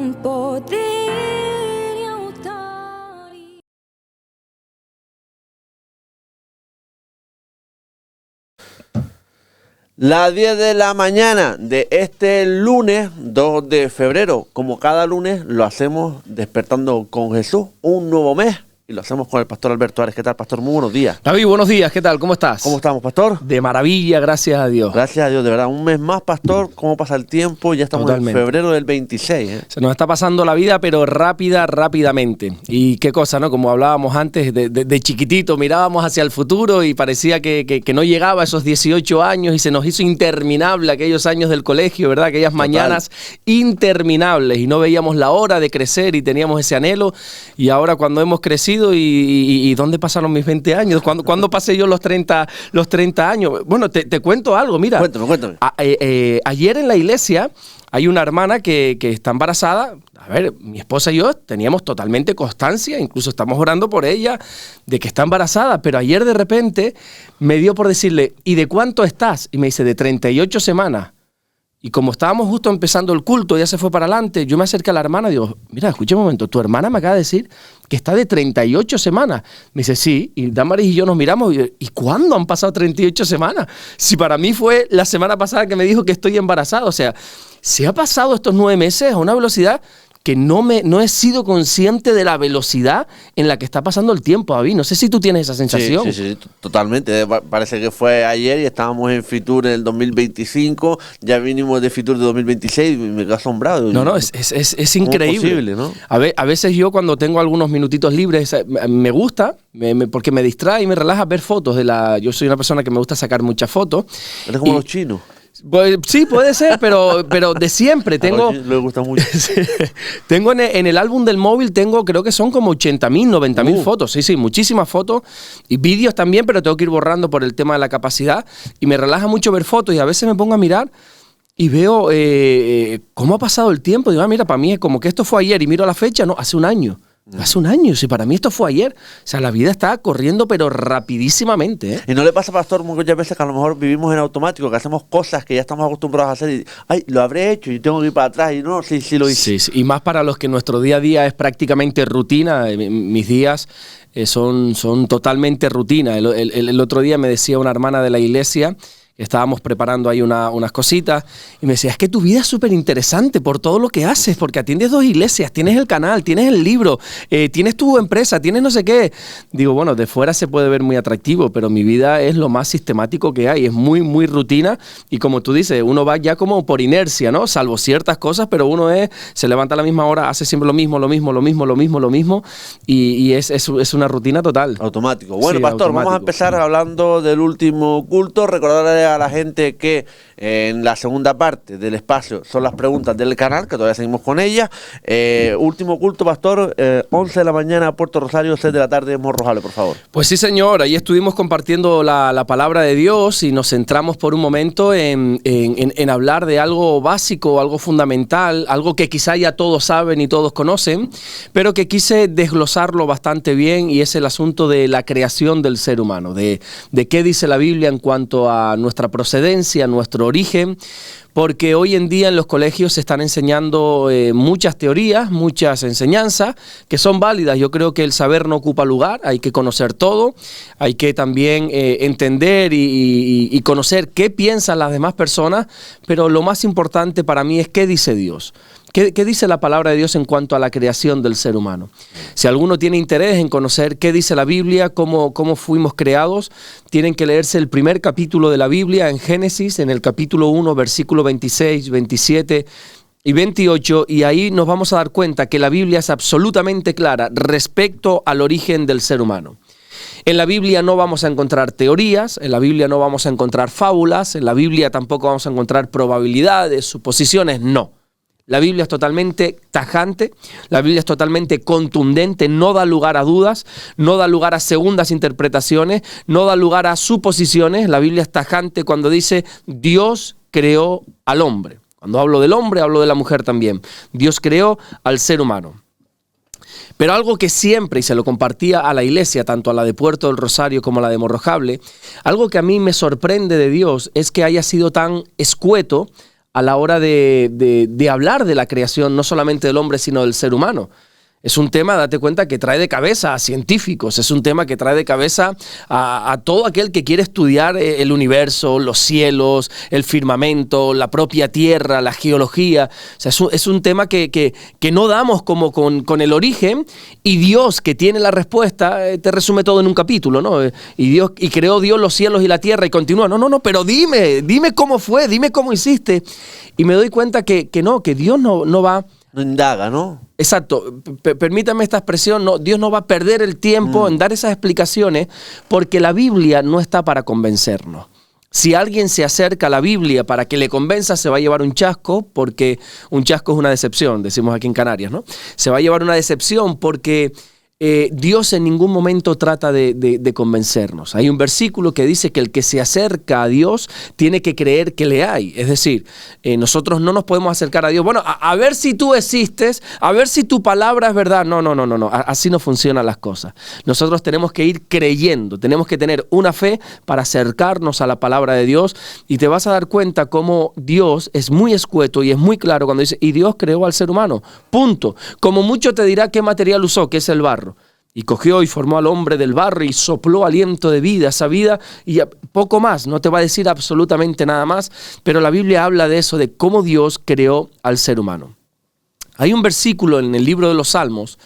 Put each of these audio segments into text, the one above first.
con poder y autoridad. Las 10 de la mañana de este lunes 2 de febrero, como cada lunes, lo hacemos despertando con Jesús, un nuevo mes, y lo hacemos con el pastor Alberto Ares. ¿Qué tal, pastor? Muy buenos días. David, buenos días. ¿Qué tal? ¿Cómo estás? ¿Cómo estamos, pastor? De maravilla, gracias a Dios. Gracias a Dios, de verdad. Un mes más, pastor. ¿Cómo pasa el tiempo? Ya estamos Totalmente. en febrero del 26. Se nos está pasando la vida, pero rápidamente. Y qué cosa, ¿no? Como hablábamos antes, de chiquitito mirábamos hacia el futuro y parecía que no llegaba a esos 18 años y se nos hizo interminable aquellos años del colegio, ¿verdad? Aquellas mañanas interminables y no veíamos la hora de crecer y teníamos ese anhelo. Y ahora cuando hemos crecido ¿y dónde pasaron mis 20 años? ¿Cuándo pasé yo los 30 años? Bueno, te cuento algo, mira. Cuéntame. Ayer en la iglesia hay una hermana que está embarazada. A ver, mi esposa y yo teníamos totalmente constancia, incluso estamos orando por ella, de que está embarazada, pero ayer de repente me dio por decirle, ¿y de cuánto estás? Y me dice, de 38 semanas. Y como estábamos justo empezando el culto, ya se fue para adelante, yo me acerqué a la hermana y digo, mira, escucha un momento, tu hermana me acaba de decir que está de 38 semanas. Me dice, sí, y Damaris y yo nos miramos y ¿cuándo han pasado 38 semanas? Si para mí fue la semana pasada que me dijo que estoy embarazada, o sea, se ha pasado estos 9 meses a una velocidad que no he sido consciente de la velocidad en la que está pasando el tiempo, David. No sé si tú tienes esa sensación. Sí, totalmente. Parece que fue ayer y estábamos en Fitur en el 2025, ya vinimos de Fitur de 2026 y me quedo asombrado. No, es increíble. Es posible, ¿no? A veces yo cuando tengo algunos minutitos libres, me gusta, porque me distrae y me relaja ver fotos Yo soy una persona que me gusta sacar muchas fotos. Eres como los chinos. Pues, sí, puede ser, pero de siempre. Tengo, le gusta mucho. Tengo en el álbum del móvil, creo que son como 80.000, 90.000 fotos. Sí, muchísimas fotos. Y vídeos también, pero tengo que ir borrando por el tema de la capacidad. Y me relaja mucho ver fotos y a veces me pongo a mirar y veo cómo ha pasado el tiempo. Digo, mira, para mí es como que esto fue ayer y miro la fecha, no, hace un año. Hace un año, si para mí esto fue ayer. O sea, la vida está corriendo, pero rapidísimamente, ¿eh? ¿Y no le pasa, pastor, muchas veces que a lo mejor vivimos en automático, que hacemos cosas que ya estamos acostumbrados a hacer y, lo habré hecho y tengo que ir para atrás y no, sí lo hice? Sí, y más para los que nuestro día a día es prácticamente rutina. Mis días son totalmente rutina. El otro día me decía una hermana de la iglesia, estábamos preparando ahí unas cositas y me decía, es que tu vida es súper interesante por todo lo que haces, porque atiendes 2 iglesias, tienes el canal, tienes el libro, tienes tu empresa, tienes no sé qué. Digo, bueno, de fuera se puede ver muy atractivo, pero mi vida es lo más sistemático que hay, es muy rutina y como tú dices, uno va ya como por inercia, ¿no? Salvo ciertas cosas, pero uno se levanta a la misma hora, hace siempre lo mismo y es una rutina total. Automático. Bueno, Sí, pastor, automático. vamos a empezar hablando del último culto. Recordarle a la gente que en la segunda parte del espacio son las preguntas del canal, que todavía seguimos con ellas. Último culto, pastor, 11 de la mañana, Puerto Rosario, 6 de la tarde, Morrojable, por favor. Pues sí, señor, ahí estuvimos compartiendo la palabra de Dios y nos centramos por un momento en hablar de algo básico, algo fundamental, algo que quizá ya todos saben y todos conocen, pero que quise desglosarlo bastante bien, y es el asunto de la creación del ser humano, de qué dice la Biblia en cuanto a nuestra procedencia, nuestro origen, porque hoy en día en los colegios se están enseñando muchas teorías, muchas enseñanzas que son válidas. Yo creo que el saber no ocupa lugar, hay que conocer todo, hay que también entender y conocer qué piensan las demás personas, pero lo más importante para mí es qué dice Dios. ¿Qué dice la palabra de Dios en cuanto a la creación del ser humano? Si alguno tiene interés en conocer qué dice la Biblia, cómo fuimos creados, tienen que leerse el primer capítulo de la Biblia en Génesis, en el capítulo 1, versículo 26, 27 y 28, y ahí nos vamos a dar cuenta que la Biblia es absolutamente clara respecto al origen del ser humano. En la Biblia no vamos a encontrar teorías, en la Biblia no vamos a encontrar fábulas, en la Biblia tampoco vamos a encontrar probabilidades, suposiciones, no. La Biblia es totalmente tajante, la Biblia es totalmente contundente, no da lugar a dudas, no da lugar a segundas interpretaciones, no da lugar a suposiciones. La Biblia es tajante cuando dice Dios creó al hombre. Cuando hablo del hombre, hablo de la mujer también. Dios creó al ser humano. Pero algo que siempre, y se lo compartía a la iglesia, tanto a la de Puerto del Rosario como a la de Morrojable, algo que a mí me sorprende de Dios es que haya sido tan escueto a la hora de hablar de la creación, no solamente del hombre, sino del ser humano. Es un tema, date cuenta, que trae de cabeza a científicos, es un tema que trae de cabeza a todo aquel que quiere estudiar el universo, los cielos, el firmamento, la propia tierra, la geología. O sea, es un tema que no damos como con el origen, y Dios, que tiene la respuesta, te resume todo en un capítulo, ¿no? Y creó Dios los cielos y la tierra, y continúa, no, pero dime cómo fue, dime cómo hiciste. Y me doy cuenta que Dios no va... No indaga, ¿no? Exacto, permítame esta expresión, Dios no va a perder el tiempo en dar esas explicaciones, porque la Biblia no está para convencernos. Si alguien se acerca a la Biblia para que le convenza, se va a llevar un chasco, porque un chasco es una decepción, decimos aquí en Canarias, ¿no? Se va a llevar una decepción porque Dios en ningún momento trata de convencernos. Hay un versículo que dice que el que se acerca a Dios tiene que creer que le hay. Es decir, nosotros no nos podemos acercar a Dios. Bueno, a ver si tú existes, a ver si tu palabra es verdad. No. Así no funcionan las cosas. Nosotros tenemos que ir creyendo, tenemos que tener una fe para acercarnos a la palabra de Dios, y te vas a dar cuenta cómo Dios es muy escueto y es muy claro cuando dice, y Dios creó al ser humano. Punto. Como mucho te dirá qué material usó, que es el barro. Y cogió y formó al hombre del barro y sopló aliento de vida, esa vida, y poco más, no te va a decir absolutamente nada más, pero la Biblia habla de eso, de cómo Dios creó al ser humano. Hay un versículo en el libro de los Salmos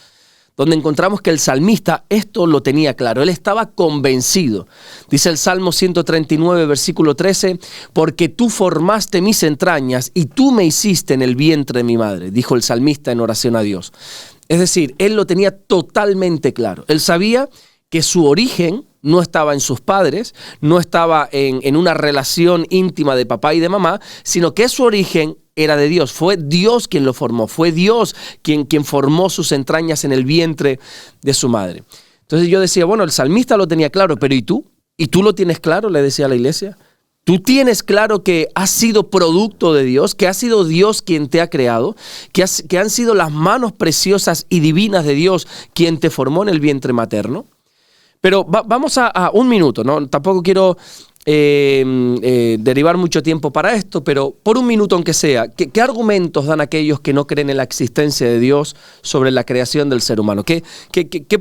donde encontramos que el salmista esto lo tenía claro, él estaba convencido. Dice el Salmo 139, versículo 13, porque tú formaste mis entrañas y tú me hiciste en el vientre de mi madre, dijo el salmista en oración a Dios. Es decir, él lo tenía totalmente claro. Él sabía que su origen no estaba en sus padres, no estaba en una relación íntima de papá y de mamá, sino que su origen era de Dios. Fue Dios quien lo formó, fue Dios quien formó sus entrañas en el vientre de su madre. Entonces yo decía, bueno, el salmista lo tenía claro, pero ¿y tú? ¿Y tú lo tienes claro? Le decía a la iglesia. ¿Tú tienes claro que has sido producto de Dios, que ha sido Dios quien te ha creado, que han sido las manos preciosas y divinas de Dios quien te formó en el vientre materno? Pero vamos a un minuto, ¿no? Tampoco quiero derivar mucho tiempo para esto, pero por un minuto aunque sea, ¿qué argumentos dan aquellos que no creen en la existencia de Dios sobre la creación del ser humano? ¿Qué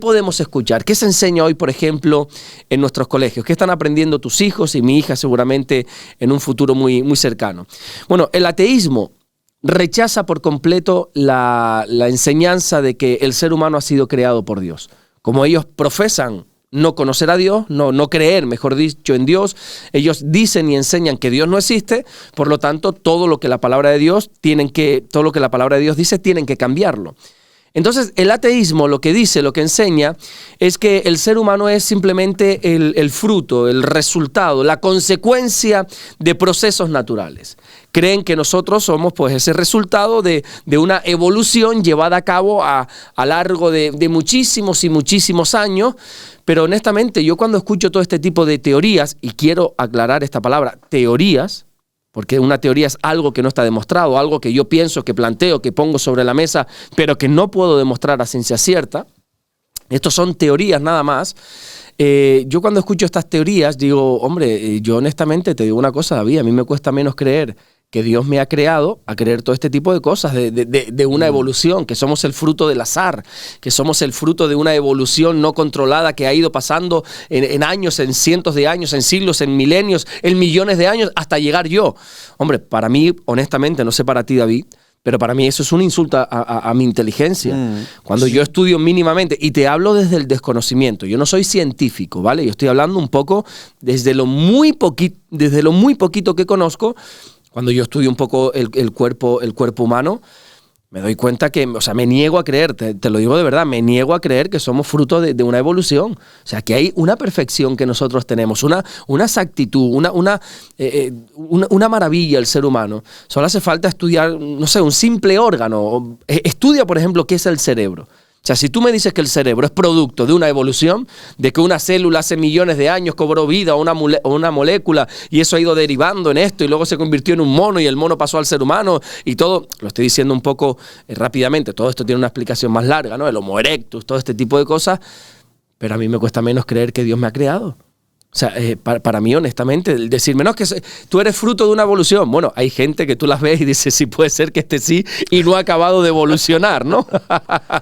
podemos escuchar? ¿Qué se enseña hoy, por ejemplo, en nuestros colegios? ¿Qué están aprendiendo tus hijos y mi hija seguramente en un futuro muy, muy cercano? Bueno, el ateísmo rechaza por completo la enseñanza de que el ser humano ha sido creado por Dios. Como ellos profesan no conocer a Dios, no creer, mejor dicho, en Dios, ellos dicen y enseñan que Dios no existe, por lo tanto, todo lo que la palabra de Dios dice, tienen que cambiarlo. Entonces, el ateísmo lo que dice, lo que enseña, es que el ser humano es simplemente el fruto, el resultado, la consecuencia de procesos naturales. Creen que nosotros somos pues ese resultado de una evolución llevada a cabo a largo de muchísimos y muchísimos años, pero honestamente yo cuando escucho todo este tipo de teorías, y quiero aclarar esta palabra, teorías, porque una teoría es algo que no está demostrado, algo que yo pienso, que planteo, que pongo sobre la mesa, pero que no puedo demostrar a ciencia cierta. Estos son teorías nada más. Yo cuando escucho estas teorías digo, hombre, yo honestamente te digo una cosa, David, a mí me cuesta menos creer que Dios me ha creado a creer todo este tipo de cosas, de una evolución, que somos el fruto del azar, que somos el fruto de una evolución no controlada que ha ido pasando en años, en cientos de años, en siglos, en milenios, en millones de años, hasta llegar yo. Hombre, para mí, honestamente, no sé para ti, David, pero para mí eso es un insulto a mi inteligencia. Cuando yo estudio mínimamente, y te hablo desde el desconocimiento, yo no soy científico, ¿vale? Yo estoy hablando un poco desde lo muy poquito que conozco. Cuando yo estudio un poco el cuerpo humano, me doy cuenta que, o sea, me niego a creer, te lo digo de verdad, me niego a creer que somos fruto de una evolución. O sea, que hay una perfección que nosotros tenemos, una exactitud, una maravilla el ser humano. Solo hace falta estudiar, no sé, un simple órgano. Estudia, por ejemplo, qué es el cerebro. O sea, si tú me dices que el cerebro es producto de una evolución, de que una célula hace millones de años cobró vida o una molécula y eso ha ido derivando en esto y luego se convirtió en un mono y el mono pasó al ser humano y todo, lo estoy diciendo un poco rápidamente, todo esto tiene una explicación más larga, ¿no? El Homo erectus, todo este tipo de cosas, pero a mí me cuesta menos creer que Dios me ha creado. O O sea, para mí, honestamente, el decirme, no, es que tú eres fruto de una evolución. Bueno, hay gente que tú las ves y dices, sí, puede ser que sí y no ha acabado de evolucionar, ¿no?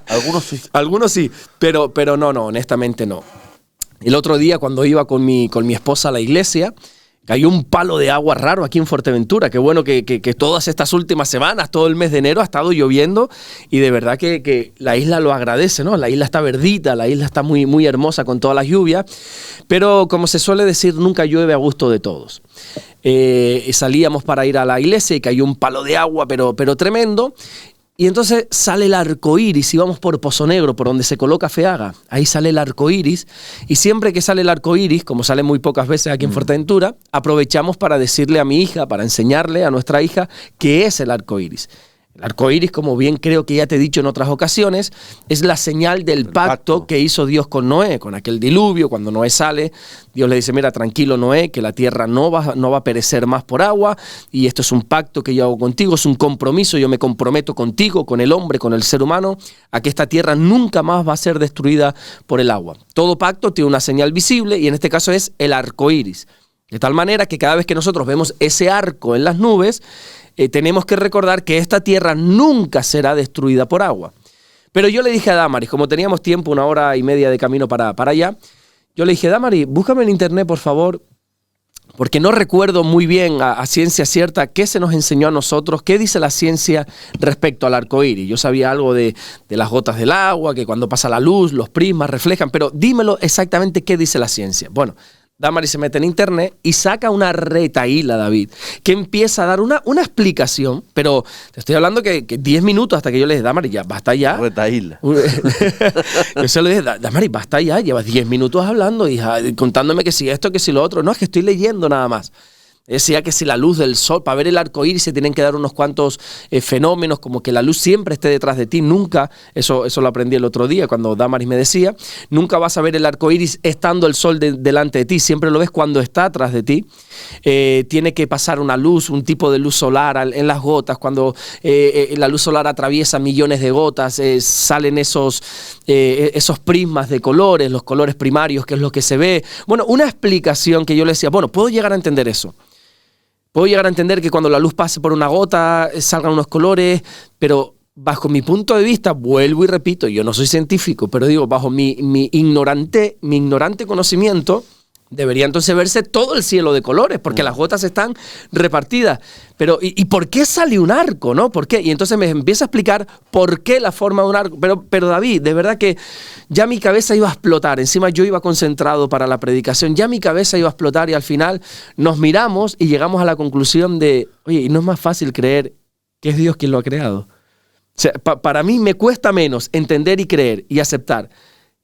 Algunos sí. Algunos sí, pero no, honestamente no. El otro día, cuando iba con mi esposa a la iglesia, cayó un palo de agua raro aquí en Fuerteventura. Qué bueno que todas estas últimas semanas, todo el mes de enero ha estado lloviendo y de verdad que la isla lo agradece, ¿no? La isla está verdita, la isla está muy, muy hermosa con todas las lluvias, pero como se suele decir, nunca llueve a gusto de todos. Salíamos para ir a la iglesia y cayó un palo de agua, pero tremendo. Y entonces sale el arco iris y vamos por Pozo Negro, por donde se coloca Feaga. Ahí sale el arco iris y siempre que sale el arco iris, como sale muy pocas veces aquí en Fuerteventura, aprovechamos para decirle a mi hija, para enseñarle a nuestra hija qué es el arco iris. El arco iris, como bien creo que ya te he dicho en otras ocasiones, es la señal del pacto que hizo Dios con Noé, con aquel diluvio. Cuando Noé sale, Dios le dice, mira, tranquilo Noé, que la tierra no va a perecer más por agua, y esto es un pacto que yo hago contigo, es un compromiso, yo me comprometo contigo, con el hombre, con el ser humano, a que esta tierra nunca más va a ser destruida por el agua. Todo pacto tiene una señal visible, y en este caso es el arco iris. De tal manera que cada vez que nosotros vemos ese arco en las nubes, tenemos que recordar que esta tierra nunca será destruida por agua. Pero yo le dije a Damaris, como teníamos tiempo, 1 hora y media de camino para allá, yo le dije, Damaris, búscame en internet, por favor, porque no recuerdo muy bien a ciencia cierta qué se nos enseñó a nosotros, qué dice la ciencia respecto al arco iris. Yo sabía algo de las gotas del agua, que cuando pasa la luz, los prismas reflejan, pero dímelo exactamente qué dice la ciencia. Bueno, Damaris se mete en internet y saca una retahíla, David, que empieza a dar una explicación, pero te estoy hablando que 10 minutos hasta que yo le dije, Damaris, ya, basta ya. Retahíla. Yo se lo dije, Damaris, basta ya, llevas 10 minutos hablando y contándome que si esto, que si lo otro. No, es que estoy leyendo nada más. Decía que si la luz del sol, para ver el arco iris se tienen que dar unos cuantos fenómenos, como que la luz siempre esté detrás de ti. Nunca, eso lo aprendí el otro día cuando Damaris me decía, nunca vas a ver el arco iris estando el sol delante de ti, siempre lo ves cuando está atrás de ti. Tiene que pasar una luz, un tipo de luz solar en las gotas. Cuando la luz solar atraviesa millones de gotas, salen esos prismas de colores, los colores primarios, que es lo que se ve. Bueno, una explicación que yo le decía, bueno, puedo llegar a entender eso. Puedo llegar a entender que cuando la luz pase por una gota salgan unos colores, pero bajo mi punto de vista, vuelvo y repito, yo no soy científico, pero digo, bajo mi ignorante conocimiento, debería entonces verse todo el cielo de colores, porque las gotas están repartidas. Pero, ¿y por qué sale un arco, no? ¿Por qué? Y entonces me empieza a explicar por qué la forma de un arco. Pero David, de verdad que ya mi cabeza iba a explotar. Encima yo iba concentrado para la predicación. Ya mi cabeza iba a explotar y al final nos miramos y llegamos a la conclusión de, oye, ¿y no es más fácil creer que es Dios quien lo ha creado? O sea, para mí me cuesta menos entender y creer y aceptar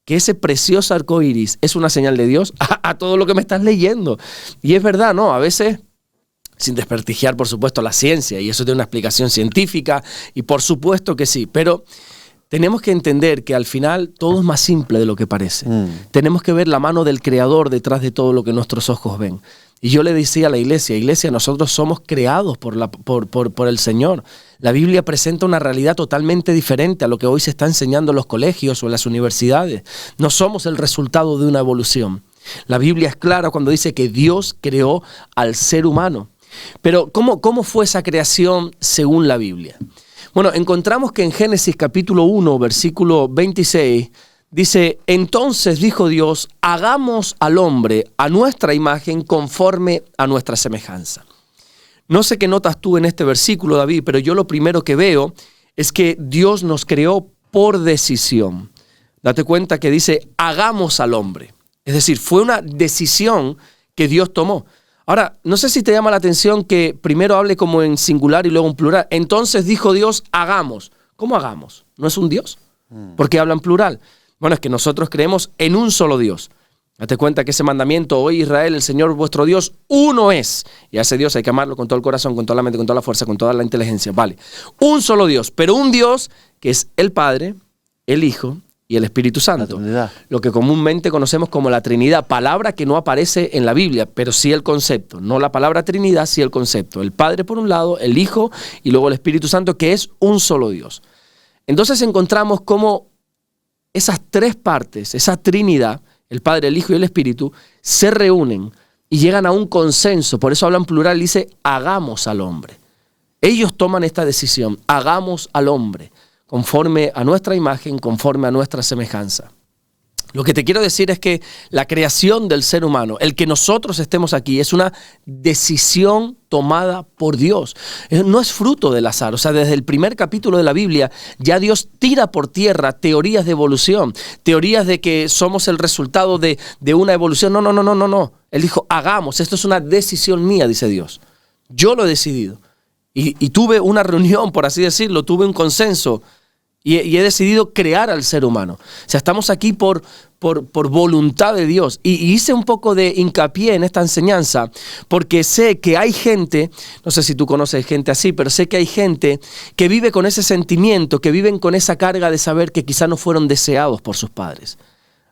que ese precioso arco iris es una señal de Dios a todo lo que me estás leyendo. Y es verdad, ¿no? A veces, sin desprestigiar, por supuesto, la ciencia, y eso tiene una explicación científica, y por supuesto que sí, pero tenemos que entender que al final todo es más simple de lo que parece. Tenemos que ver la mano del Creador detrás de todo lo que nuestros ojos ven. Y yo le decía a la iglesia, nosotros somos creados por el Señor. La Biblia presenta una realidad totalmente diferente a lo que hoy se está enseñando en los colegios o en las universidades. No somos el resultado de una evolución. La Biblia es clara cuando dice que Dios creó al ser humano. Pero ¿cómo fue esa creación según la Biblia? Bueno, encontramos que en Génesis capítulo 1, versículo 26, dice, entonces dijo Dios, hagamos al hombre a nuestra imagen conforme a nuestra semejanza. No sé qué notas tú en este versículo, David, pero yo lo primero que veo es que Dios nos creó por decisión. Date cuenta que dice, hagamos al hombre. Es decir, fue una decisión que Dios tomó. Ahora, no sé si te llama la atención que primero hable como en singular y luego en plural. Entonces dijo Dios, hagamos. ¿Cómo hagamos? ¿No es un Dios? ¿Por qué habla en plural? Bueno, es que nosotros creemos en un solo Dios. Date cuenta que ese mandamiento, oye Israel, el Señor vuestro Dios, uno es. Y a ese Dios hay que amarlo con todo el corazón, con toda la mente, con toda la fuerza, con toda la inteligencia. Vale, un solo Dios, pero un Dios que es el Padre, el Hijo y el Espíritu Santo. Lo que comúnmente conocemos como la Trinidad, palabra que no aparece en la Biblia, pero sí el concepto. No la palabra Trinidad, sí el concepto. El Padre por un lado, el Hijo y luego el Espíritu Santo, que es un solo Dios. Entonces encontramos cómo esas tres partes, esa Trinidad, el Padre, el Hijo y el Espíritu, se reúnen y llegan a un consenso. Por eso hablan plural, dice, hagamos al hombre. Ellos toman esta decisión, hagamos al hombre, conforme a nuestra imagen, conforme a nuestra semejanza. Lo que te quiero decir es que la creación del ser humano, el que nosotros estemos aquí, es una decisión tomada por Dios. No es fruto del azar. O sea, desde el primer capítulo de la Biblia, ya Dios tira por tierra teorías de evolución, teorías de que somos el resultado de una evolución. No. Él dijo, hagamos, esto es una decisión mía, dice Dios. Yo lo he decidido. Y tuve una reunión, por así decirlo, tuve un consenso. Y he decidido crear al ser humano. O sea, estamos aquí por voluntad de Dios. Y hice un poco de hincapié en esta enseñanza porque sé que hay gente, no sé si tú conoces gente así, pero sé que hay gente que vive con ese sentimiento, que viven con esa carga de saber que quizá no fueron deseados por sus padres.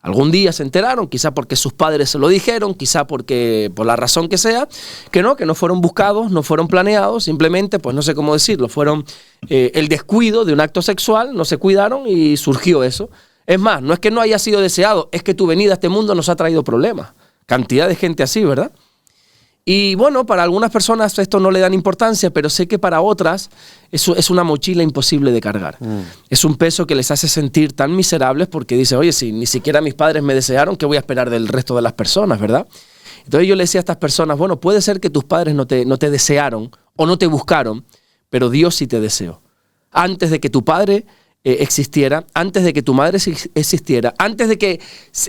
Algún día se enteraron, quizá porque sus padres se lo dijeron, quizá porque por la razón que sea, que no fueron buscados, no fueron planeados, simplemente, pues no sé cómo decirlo, fueron el descuido de un acto sexual, no se cuidaron y surgió eso. Es más, no es que no haya sido deseado, es que tu venida a este mundo nos ha traído problemas. Cantidad de gente así, ¿verdad? Y bueno, para algunas personas esto no le dan importancia, pero sé que para otras eso es una mochila imposible de cargar. Es un peso que les hace sentir tan miserables porque dice, oye, si ni siquiera mis padres me desearon, ¿qué voy a esperar del resto de las personas, verdad? Entonces yo le decía a estas personas, bueno, puede ser que tus padres no te desearon o no te buscaron, pero Dios sí te deseó. Antes de que tu padre existiera, antes de que tu madre existiera, antes de que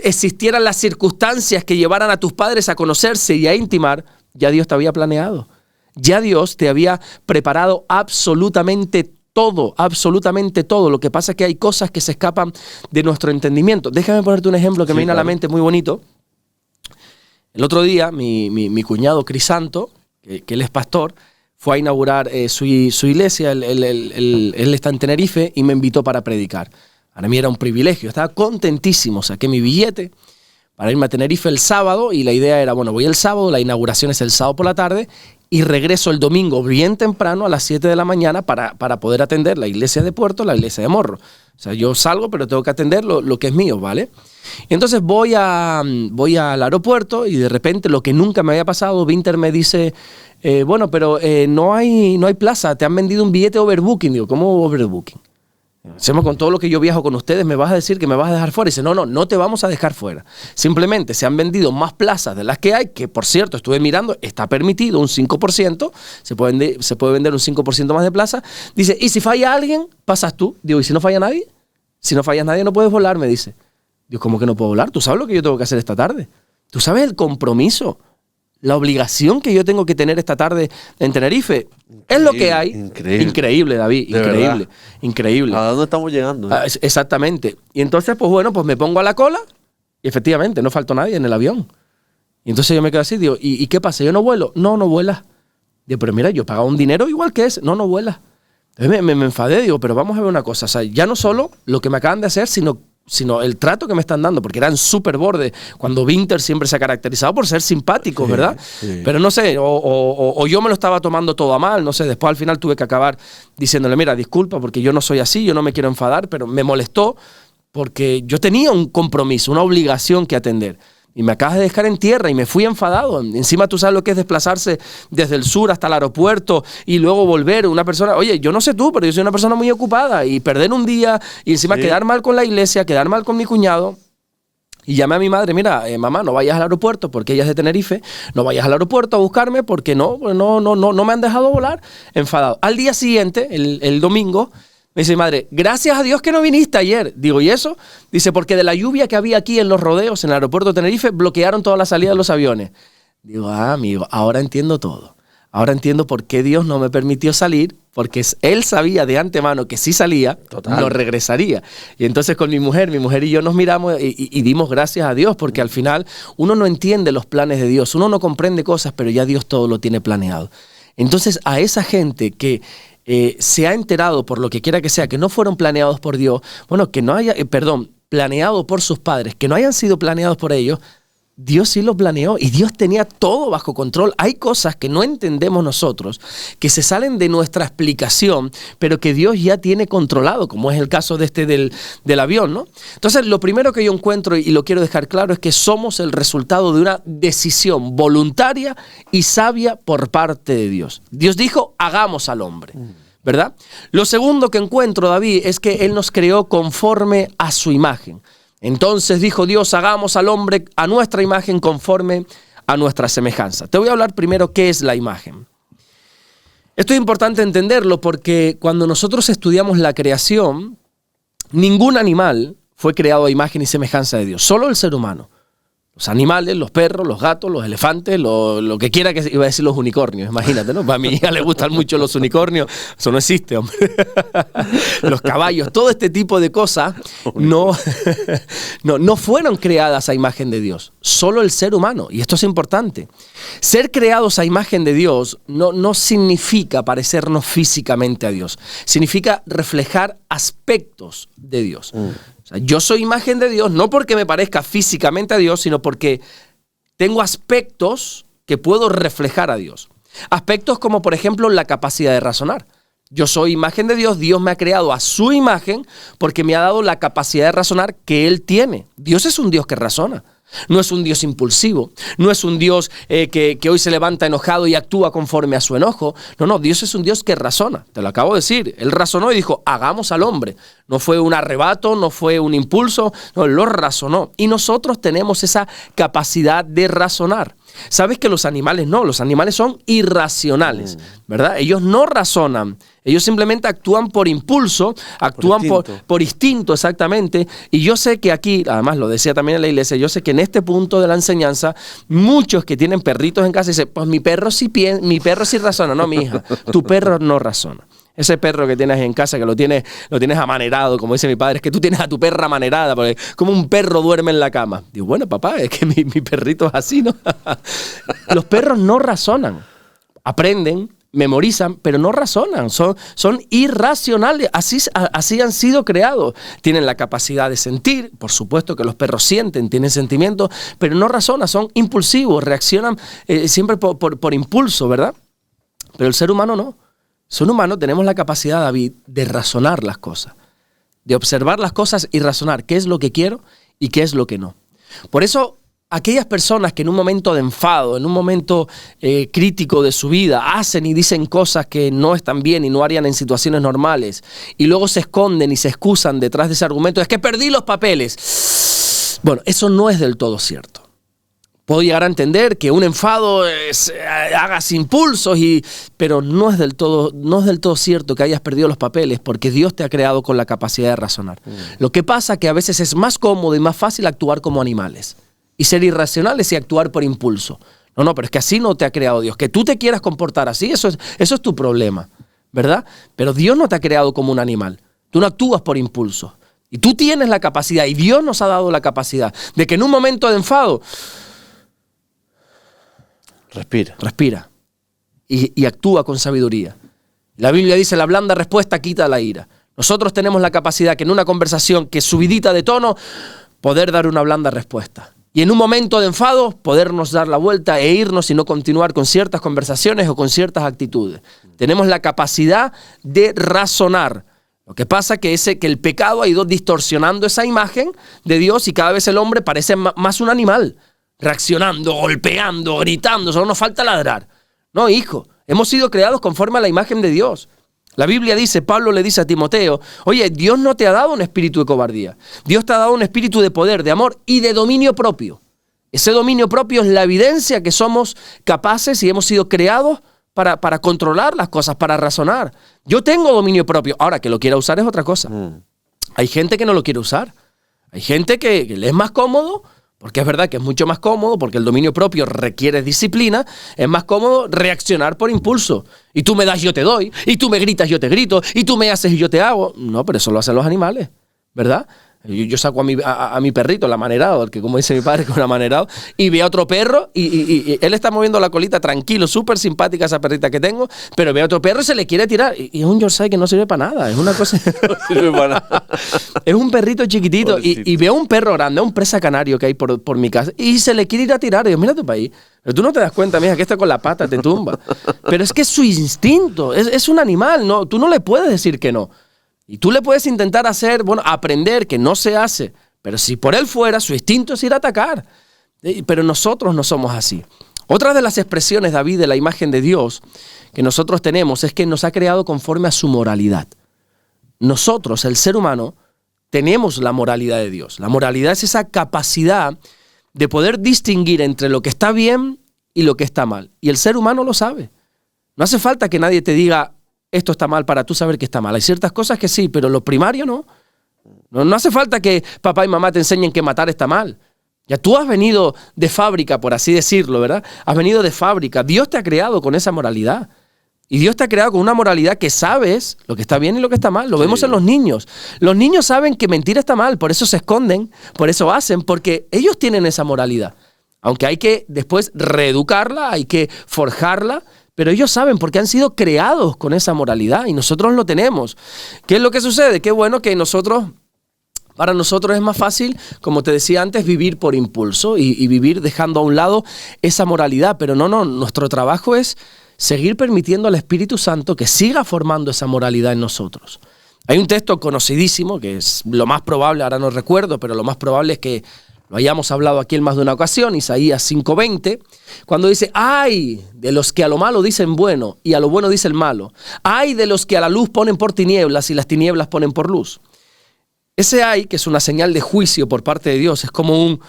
existieran las circunstancias que llevaran a tus padres a conocerse y a intimar, ya Dios te había planeado. Ya Dios te había preparado absolutamente todo, absolutamente todo. Lo que pasa es que hay cosas que se escapan de nuestro entendimiento. Déjame ponerte un ejemplo que me viene a la mente muy bonito. El otro día, mi cuñado Crisanto, que él es pastor, fue a inaugurar su iglesia. Él está en Tenerife y me invitó para predicar. Para mí era un privilegio. Estaba contentísimo. Saqué mi billete para irme a Tenerife el sábado y la idea era, bueno, voy el sábado, la inauguración es el sábado por la tarde y regreso el domingo bien temprano a las 7 de la mañana para poder atender la iglesia de Puerto, la iglesia de Morro. O sea, yo salgo, pero tengo que atender lo que es mío, ¿vale? Y entonces voy al aeropuerto y de repente, lo que nunca me había pasado, Vinter me dice, bueno, pero no hay plaza, te han vendido un billete overbooking. Digo, ¿cómo overbooking? Hacemos con todo lo que yo viajo con ustedes, ¿me vas a decir que me vas a dejar fuera? Y dice, no te vamos a dejar fuera. Simplemente se han vendido más plazas de las que hay, que por cierto, estuve mirando, está permitido un 5%, se puede vender un 5% más de plaza. Dice, ¿y si falla alguien? Pasas tú. Digo, ¿y si no falla nadie? Si no fallas nadie no puedes volar, me dice. Digo, ¿cómo que no puedo volar? ¿Tú sabes lo que yo tengo que hacer esta tarde? ¿Tú sabes el compromiso? La obligación que yo tengo que tener esta tarde en Tenerife. Es lo que hay. Increíble, David. Increíble. ¿A dónde estamos llegando? Exactamente. Y entonces, pues bueno, pues me pongo a la cola y efectivamente no faltó nadie en el avión. Y entonces yo me quedo así, digo, ¿y qué pasa? ¿Yo no vuelo? No vuelas. Digo, pero mira, yo he pagado un dinero igual que ese. No vuelas. Entonces me enfadé, digo, pero vamos a ver una cosa. O sea, ya no solo lo que me acaban de hacer, sino el trato que me están dando, porque eran súper borde, cuando Vinter siempre se ha caracterizado por ser simpáticos, sí, ¿verdad? Sí. Pero no sé, o yo me lo estaba tomando todo a mal, no sé, después al final tuve que acabar diciéndole, mira, disculpa, porque yo no soy así, yo no me quiero enfadar, pero me molestó porque yo tenía un compromiso, una obligación que atender. Y me acabas de dejar en tierra y me fui enfadado. Encima tú sabes lo que es desplazarse desde el sur hasta el aeropuerto y luego volver. Una persona, oye, yo no sé tú, pero yo soy una persona muy ocupada y perder un día y encima quedar mal con la iglesia, quedar mal con mi cuñado. Y llamé a mi madre, mira, mamá, no vayas al aeropuerto porque ella es de Tenerife, no vayas al aeropuerto a buscarme porque no me han dejado volar. Enfadado. Al día siguiente, el domingo, me dice mi madre, gracias a Dios que no viniste ayer. Digo, ¿y eso? Dice, porque de la lluvia que había aquí en los rodeos, en el aeropuerto de Tenerife, bloquearon toda la salida de los aviones. Digo, amigo, ahora entiendo todo. Ahora entiendo por qué Dios no me permitió salir, porque Él sabía de antemano que si salía, no regresaría. Y entonces con mi mujer y yo nos miramos y dimos gracias a Dios, porque al final uno no entiende los planes de Dios, uno no comprende cosas, pero ya Dios todo lo tiene planeado. Entonces a esa gente que se ha enterado por lo que quiera que sea, que no fueron planeados por Dios, bueno, que no haya, planeado por sus padres, que no hayan sido planeados por ellos, Dios sí lo planeó y Dios tenía todo bajo control. Hay cosas que no entendemos nosotros, que se salen de nuestra explicación, pero que Dios ya tiene controlado, como es el caso de del avión, ¿no? Entonces, lo primero que yo encuentro, y lo quiero dejar claro, es que somos el resultado de una decisión voluntaria y sabia por parte de Dios. Dios dijo, hagamos al hombre, ¿verdad? Lo segundo que encuentro, David, es que Él nos creó conforme a su imagen. Entonces dijo Dios, hagamos al hombre a nuestra imagen conforme a nuestra semejanza. Te voy a hablar primero qué es la imagen. Esto es importante entenderlo porque cuando nosotros estudiamos la creación, ningún animal fue creado a imagen y semejanza de Dios, solo el ser humano. Los animales, los perros, los gatos, los elefantes, lo que quiera que iba a decir los unicornios, imagínate, ¿no? A mi hija le gustan mucho los unicornios, eso no existe, hombre. Los caballos, todo este tipo de cosas no fueron creadas a imagen de Dios, solo el ser humano, y esto es importante. Ser creados a imagen de Dios no significa parecernos físicamente a Dios, significa reflejar aspectos de Dios. Yo soy imagen de Dios no porque me parezca físicamente a Dios, sino porque tengo aspectos que puedo reflejar a Dios. Aspectos como, por ejemplo, la capacidad de razonar. Yo soy imagen de Dios, Dios me ha creado a su imagen porque me ha dado la capacidad de razonar que Él tiene. Dios es un Dios que razona. No es un Dios impulsivo, no es un Dios que hoy se levanta enojado y actúa conforme a su enojo. No, Dios es un Dios que razona, te lo acabo de decir. Él razonó y dijo, hagamos al hombre. No fue un arrebato, no fue un impulso, no, lo razonó. Y nosotros tenemos esa capacidad de razonar. ¿Sabes que los animales no? Los animales son irracionales, ¿verdad? Ellos no razonan. Ellos simplemente actúan por impulso, actúan por instinto, exactamente. Y yo sé que aquí, además lo decía también en la iglesia, yo sé que en este punto de la enseñanza, muchos que tienen perritos en casa dicen, pues mi perro sí razona. No, mi hija, tu perro no razona. Ese perro que tienes en casa, que lo tienes amanerado, como dice mi padre, es que tú tienes a tu perra amanerada, porque como un perro duerme en la cama. Digo, bueno, papá, es que mi perrito es así, ¿no? Los perros no razonan, aprenden, memorizan, pero no razonan, son irracionales, así han sido creados. Tienen la capacidad de sentir, por supuesto que los perros sienten, tienen sentimientos, pero no razonan, son impulsivos, reaccionan siempre por impulso, ¿verdad? Pero el ser humano no. El ser humano tenemos la capacidad, David, de razonar las cosas, de observar las cosas y razonar qué es lo que quiero y qué es lo que no. Por eso, aquellas personas que en un momento de enfado, en un momento crítico de su vida, hacen y dicen cosas que no están bien y no harían en situaciones normales, y luego se esconden y se excusan detrás de ese argumento, es que perdí los papeles. Bueno, eso no es del todo cierto. Puedo llegar a entender que un enfado hagas impulsos, pero no es del todo cierto que hayas perdido los papeles, porque Dios te ha creado con la capacidad de razonar. Lo que pasa es que a veces es más cómodo y más fácil actuar como animales y ser irracionales y actuar por impulso. No, pero es que así no te ha creado Dios. Que tú te quieras comportar así, eso es tu problema, ¿verdad? Pero Dios no te ha creado como un animal. Tú no actúas por impulso. Y tú tienes la capacidad, y Dios nos ha dado la capacidad, de que en un momento de enfado, respira y actúa con sabiduría. La Biblia dice, la blanda respuesta quita la ira. Nosotros tenemos la capacidad que en una conversación que es subidita de tono, poder dar una blanda respuesta. Y en un momento de enfado, podernos dar la vuelta e irnos y no continuar con ciertas conversaciones o con ciertas actitudes. Tenemos la capacidad de razonar. Lo que pasa es que el pecado ha ido distorsionando esa imagen de Dios y cada vez el hombre parece más un animal, reaccionando, golpeando, gritando, solo nos falta ladrar. No, hijo, hemos sido creados conforme a la imagen de Dios. La Biblia dice, Pablo le dice a Timoteo, oye, Dios no te ha dado un espíritu de cobardía. Dios te ha dado un espíritu de poder, de amor y de dominio propio. Ese dominio propio es la evidencia que somos capaces y hemos sido creados para controlar las cosas, para razonar. Yo tengo dominio propio. Ahora, que lo quiera usar es otra cosa. Hay gente que no lo quiere usar. Hay gente que le es más cómodo, porque es verdad que es mucho más cómodo, porque el dominio propio requiere disciplina, es más cómodo reaccionar por impulso. Y tú me das, yo te doy. Y tú me gritas, yo te grito. Y tú me haces y yo te hago. No, pero eso lo hacen los animales, ¿verdad? Yo saco a mi perrito, el amanerado, el que como dice mi padre, con amanerado, y ve a otro perro y él está moviendo la colita tranquilo, súper simpática esa perrita que tengo, pero ve a otro perro y se le quiere tirar. Y es un Yorkshire que no sirve para nada, es una cosa... No sirve para nada. Es un perrito chiquitito y veo un perro grande, un presa canario que hay por mi casa, y se le quiere ir a tirar. Y yo, mira tu país. Pero tú no te das cuenta, mija, que está con la pata, te tumba. Pero es que es su instinto, es un animal, ¿no? Tú no le puedes decir que no. Y tú le puedes intentar hacer, aprender que no se hace. Pero si por él fuera, su instinto es ir a atacar. Pero nosotros no somos así. Otra de las expresiones, David, de la imagen de Dios que nosotros tenemos es que nos ha creado conforme a su moralidad. Nosotros, el ser humano, tenemos la moralidad de Dios. La moralidad es esa capacidad de poder distinguir entre lo que está bien y lo que está mal. Y el ser humano lo sabe. No hace falta que nadie te diga esto está mal para tú saber que está mal. Hay ciertas cosas que sí, pero lo primario no. No hace falta que papá y mamá te enseñen que matar está mal. Ya tú has venido de fábrica, por así decirlo, ¿verdad? Has venido de fábrica. Dios te ha creado con esa moralidad. Y Dios te ha creado con una moralidad que sabes lo que está bien y lo que está mal. Lo vemos en los niños. Los niños saben que mentir está mal, por eso se esconden, por eso hacen, porque ellos tienen esa moralidad. Aunque hay que después reeducarla, hay que forjarla, pero ellos saben porque han sido creados con esa moralidad y nosotros lo tenemos. ¿Qué es lo que sucede? Qué bueno que para nosotros es más fácil, como te decía antes, vivir por impulso y vivir dejando a un lado esa moralidad. Pero no, nuestro trabajo es seguir permitiendo al Espíritu Santo que siga formando esa moralidad en nosotros. Hay un texto conocidísimo, que es lo más probable, ahora no recuerdo, pero lo más probable es que lo hayamos hablado aquí en más de una ocasión, Isaías 5:20, cuando dice, ¡ay de los que a lo malo dicen bueno y a lo bueno dicen malo! ¡Ay de los que a la luz ponen por tinieblas y las tinieblas ponen por luz! Ese ay, que es una señal de juicio por parte de Dios, es como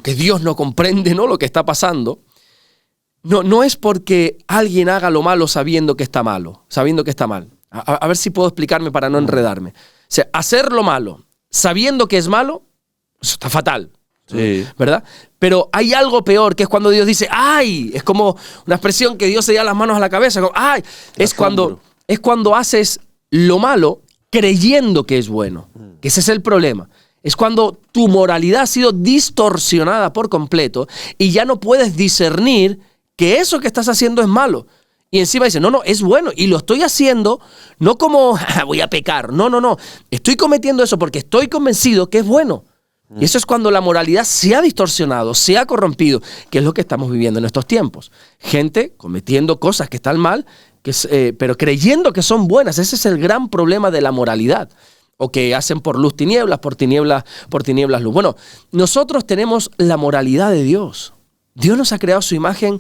que Dios no comprende, ¿no?, lo que está pasando. No es porque alguien haga lo malo sabiendo que está malo, sabiendo que está mal. A ver si puedo explicarme para no enredarme. O sea, hacer lo malo sabiendo que es malo, eso está fatal, Sí. ¿verdad? Pero hay algo peor, que es cuando Dios dice, ¡ay! Es como una expresión que Dios se lleva las manos a la cabeza, como, ¡ay! Es cuando haces lo malo creyendo que es bueno. Que ese es el problema. Es cuando tu moralidad ha sido distorsionada por completo y ya no puedes discernir que eso que estás haciendo es malo. Y encima dice, no, es bueno. Y lo estoy haciendo no como voy a pecar. No. Estoy cometiendo eso porque estoy convencido que es bueno. Y eso es cuando la moralidad se ha distorsionado, se ha corrompido, que es lo que estamos viviendo en estos tiempos. Gente cometiendo cosas que están mal, pero creyendo que son buenas. Ese es el gran problema de la moralidad. O que hacen por luz tinieblas, por tinieblas luz. Bueno, nosotros tenemos la moralidad de Dios. Dios nos ha creado su imagen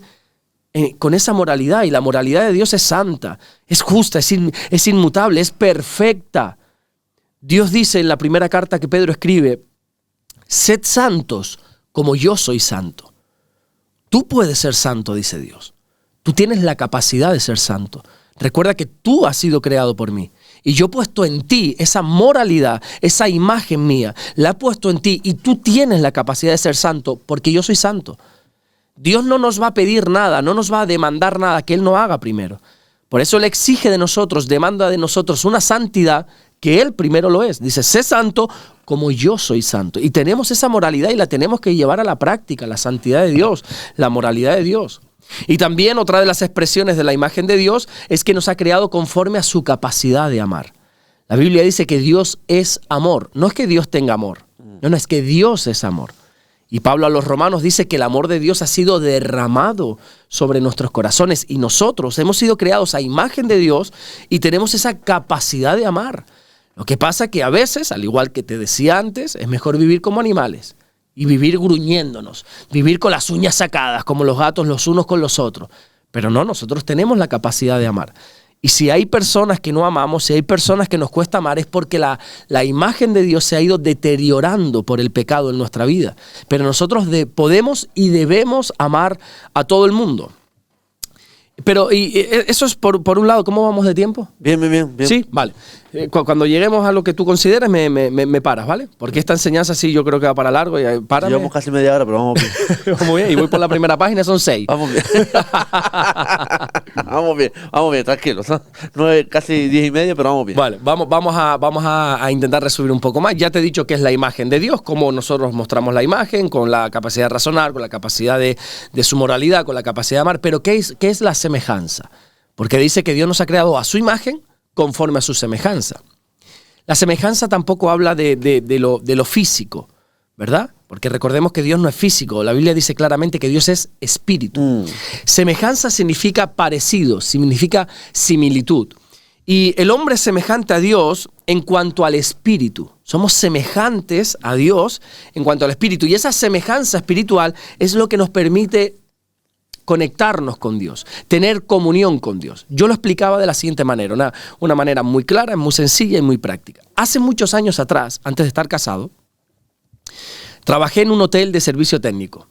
con esa moralidad, y la moralidad de Dios es santa, es justa, es inmutable, es perfecta. Dios dice en la primera carta que Pedro escribe, sed santos como yo soy santo. Tú puedes ser santo, dice Dios. Tú tienes la capacidad de ser santo. Recuerda que tú has sido creado por mí. Y yo he puesto en ti esa moralidad, esa imagen mía, la he puesto en ti y tú tienes la capacidad de ser santo porque yo soy santo. Dios no nos va a pedir nada, no nos va a demandar nada que Él no haga primero. Por eso Él exige de nosotros, demanda de nosotros una santidad que Él primero lo es. Dice, sé santo como yo soy santo. Y tenemos esa moralidad y la tenemos que llevar a la práctica, la santidad de Dios, la moralidad de Dios. Y también otra de las expresiones de la imagen de Dios es que nos ha creado conforme a su capacidad de amar. La Biblia dice que Dios es amor. No es que Dios tenga amor. No, es que Dios es amor. Y Pablo a los romanos dice que el amor de Dios ha sido derramado sobre nuestros corazones. Y nosotros hemos sido creados a imagen de Dios y tenemos esa capacidad de amar. Lo que pasa es que a veces, al igual que te decía antes, es mejor vivir como animales. Y vivir gruñéndonos, vivir con las uñas sacadas, como los gatos los unos con los otros. Pero no, nosotros tenemos la capacidad de amar. Y si hay personas que no amamos, si hay personas que nos cuesta amar, es porque la imagen de Dios se ha ido deteriorando por el pecado en nuestra vida. Pero nosotros podemos y debemos amar a todo el mundo. Pero y eso es por un lado. ¿Cómo vamos de tiempo? Bien. Sí, vale. Cuando lleguemos a lo que tú consideres, me paras, ¿vale? Porque esta enseñanza sí yo creo que va para largo. Y párame. Llevamos casi media hora, pero vamos bien. Vamos bien, y voy por la primera página, son 6. Vamos bien. Vamos bien, tranquilos. Son 9, casi 10 y media, pero vamos bien. Vale, vamos a intentar resumir un poco más. Ya te he dicho que es la imagen de Dios, cómo nosotros mostramos la imagen, con la capacidad de razonar, con la capacidad de su moralidad, con la capacidad de amar. Pero ¿qué es la semejanza? Porque dice que Dios nos ha creado a su imagen conforme a su semejanza. La semejanza tampoco habla de lo físico, ¿verdad? Porque recordemos que Dios no es físico. La Biblia dice claramente que Dios es espíritu. Semejanza significa parecido, significa similitud. Y el hombre es semejante a Dios en cuanto al espíritu. Somos semejantes a Dios en cuanto al espíritu. Y esa semejanza espiritual es lo que nos permite conectarnos con Dios, tener comunión con Dios. Yo lo explicaba de la siguiente manera, una manera muy clara, muy sencilla y muy práctica. Hace muchos años atrás, antes de estar casado, trabajé en un hotel de servicio técnico.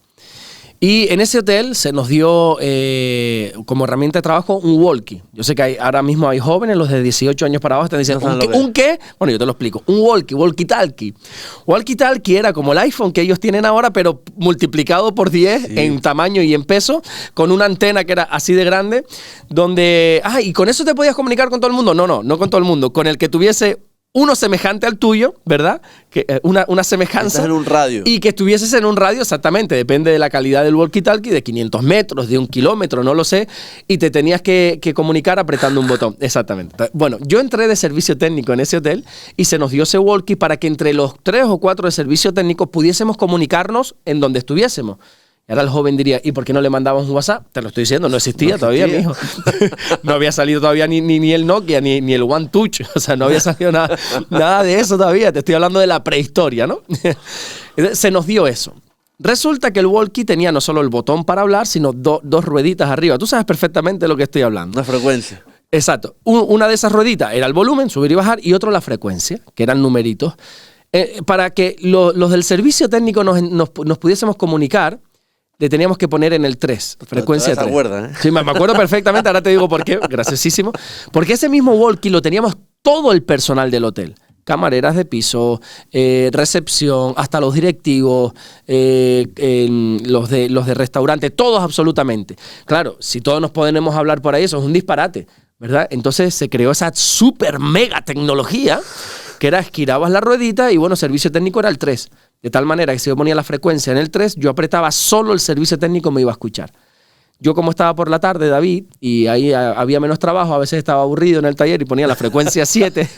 Y en ese hotel se nos dio como herramienta de trabajo un walkie. Yo sé que ahora mismo hay jóvenes, los de 18 años para abajo, están diciendo, ¿un qué? Bueno, yo te lo explico. Un walkie-talkie. Walkie-talkie era como el iPhone que ellos tienen ahora, pero multiplicado por 10 en tamaño y en peso, con una antena que era así de grande, donde... ¿y con eso te podías comunicar con todo el mundo? No con todo el mundo. Con el que tuviese uno semejante al tuyo, ¿verdad? Que, una semejanza. Estás en un radio. Y que estuvieses en un radio, exactamente, depende de la calidad del walkie-talkie, de 500 metros, de 1 kilómetro, no lo sé, y te tenías que comunicar apretando un botón. Exactamente. Bueno, yo entré de servicio técnico en ese hotel y se nos dio ese walkie para que entre los 3 o 4 de servicio técnico pudiésemos comunicarnos en donde estuviésemos. Y ahora el joven diría, ¿y por qué no le mandamos un WhatsApp? Te lo estoy diciendo, no existía todavía, mijo. No había salido todavía ni el Nokia, ni el One Touch. O sea, no había salido nada de eso todavía. Te estoy hablando de la prehistoria, ¿no? Se nos dio eso. Resulta que el walkie tenía no solo el botón para hablar, sino dos rueditas arriba. Tú sabes perfectamente de lo que estoy hablando. Una frecuencia. Exacto. Una de esas rueditas era el volumen, subir y bajar, y otro la frecuencia, que eran numeritos. Para que los del servicio técnico nos pudiésemos comunicar, le teníamos que poner en el 3, frecuencia 3. Acuerdan, ¿eh? Sí, me acuerdo perfectamente, ahora te digo por qué, graciosísimo. Porque ese mismo walkie lo teníamos todo el personal del hotel. Camareras de piso, recepción, hasta los directivos, los de restaurante, todos absolutamente. Claro, si todos nos podemos hablar por ahí, eso es un disparate, ¿verdad? Entonces se creó esa super mega tecnología que era girabas la ruedita y bueno, servicio técnico era el 3. De tal manera que si yo ponía la frecuencia en el 3, yo apretaba solo el servicio técnico me iba a escuchar. Yo como estaba por la tarde, David, y ahí había menos trabajo, a veces estaba aburrido en el taller y ponía la frecuencia 7.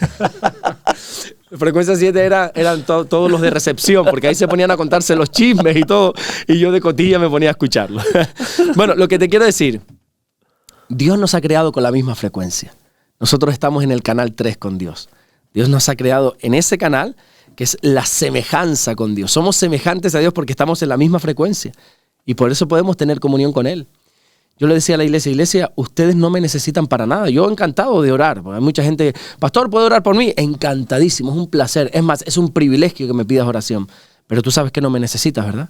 La frecuencia 7 eran todos los de recepción, porque ahí se ponían a contarse los chismes y todo, y yo de cotilla me ponía a escucharlo. Bueno, lo que te quiero decir, Dios nos ha creado con la misma frecuencia. Nosotros estamos en el canal 3 con Dios. Dios nos ha creado en ese canal, que es la semejanza con Dios. Somos semejantes a Dios porque estamos en la misma frecuencia y por eso podemos tener comunión con Él. Yo le decía a la iglesia, ustedes no me necesitan para nada. Yo encantado de orar. Hay mucha gente, pastor, ¿puede orar por mí? Encantadísimo, es un placer. Es más, es un privilegio que me pidas oración. Pero tú sabes que no me necesitas, ¿verdad?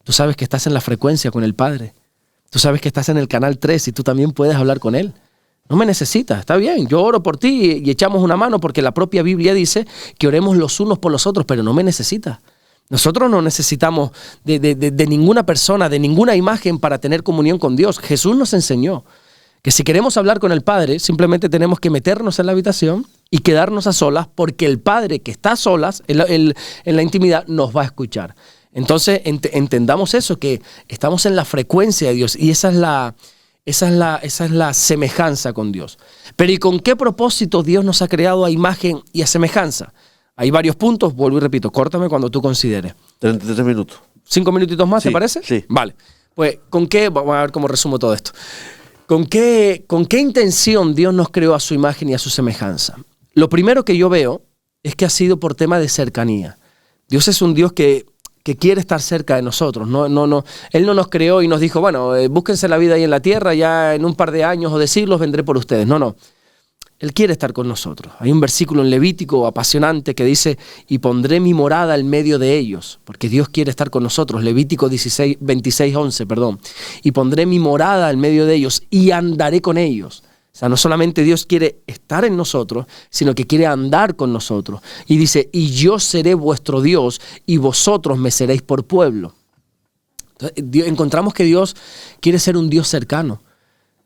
Tú sabes que estás en la frecuencia con el Padre. Tú sabes que estás en el canal 3 y tú también puedes hablar con Él. No me necesitas, está bien, yo oro por ti y echamos una mano porque la propia Biblia dice que oremos los unos por los otros, pero no me necesitas. Nosotros no necesitamos de ninguna persona, de ninguna imagen para tener comunión con Dios. Jesús nos enseñó que si queremos hablar con el Padre, simplemente tenemos que meternos en la habitación y quedarnos a solas porque el Padre que está a solas en la intimidad nos va a escuchar. Entonces entendamos eso, que estamos en la frecuencia de Dios y esa es la semejanza con Dios. Pero ¿y con qué propósito Dios nos ha creado a imagen y a semejanza? Hay varios puntos, vuelvo y repito, córtame cuando tú consideres. 33 minutos. 5 minutitos más, Sí, ¿te parece? sí. Vale. Pues, ¿con qué? Vamos a ver cómo resumo todo esto. ¿Con qué intención Dios nos creó a su imagen y a su semejanza? Lo primero que yo veo es que ha sido por tema de cercanía. Dios es un Dios que quiere estar cerca de nosotros. Él no nos creó y nos dijo, bueno, búsquense la vida ahí en la tierra, ya en un par de años o de siglos vendré por ustedes. No. Él quiere estar con nosotros. Hay un versículo en Levítico apasionante que dice, y pondré mi morada en medio de ellos, porque Dios quiere estar con nosotros. Levítico 26:11, perdón. Y pondré mi morada en medio de ellos y andaré con ellos. sea, no solamente Dios quiere estar en nosotros, sino que quiere andar con nosotros. Y dice, y yo seré vuestro Dios y vosotros me seréis por pueblo. Entonces, encontramos que Dios quiere ser un Dios cercano.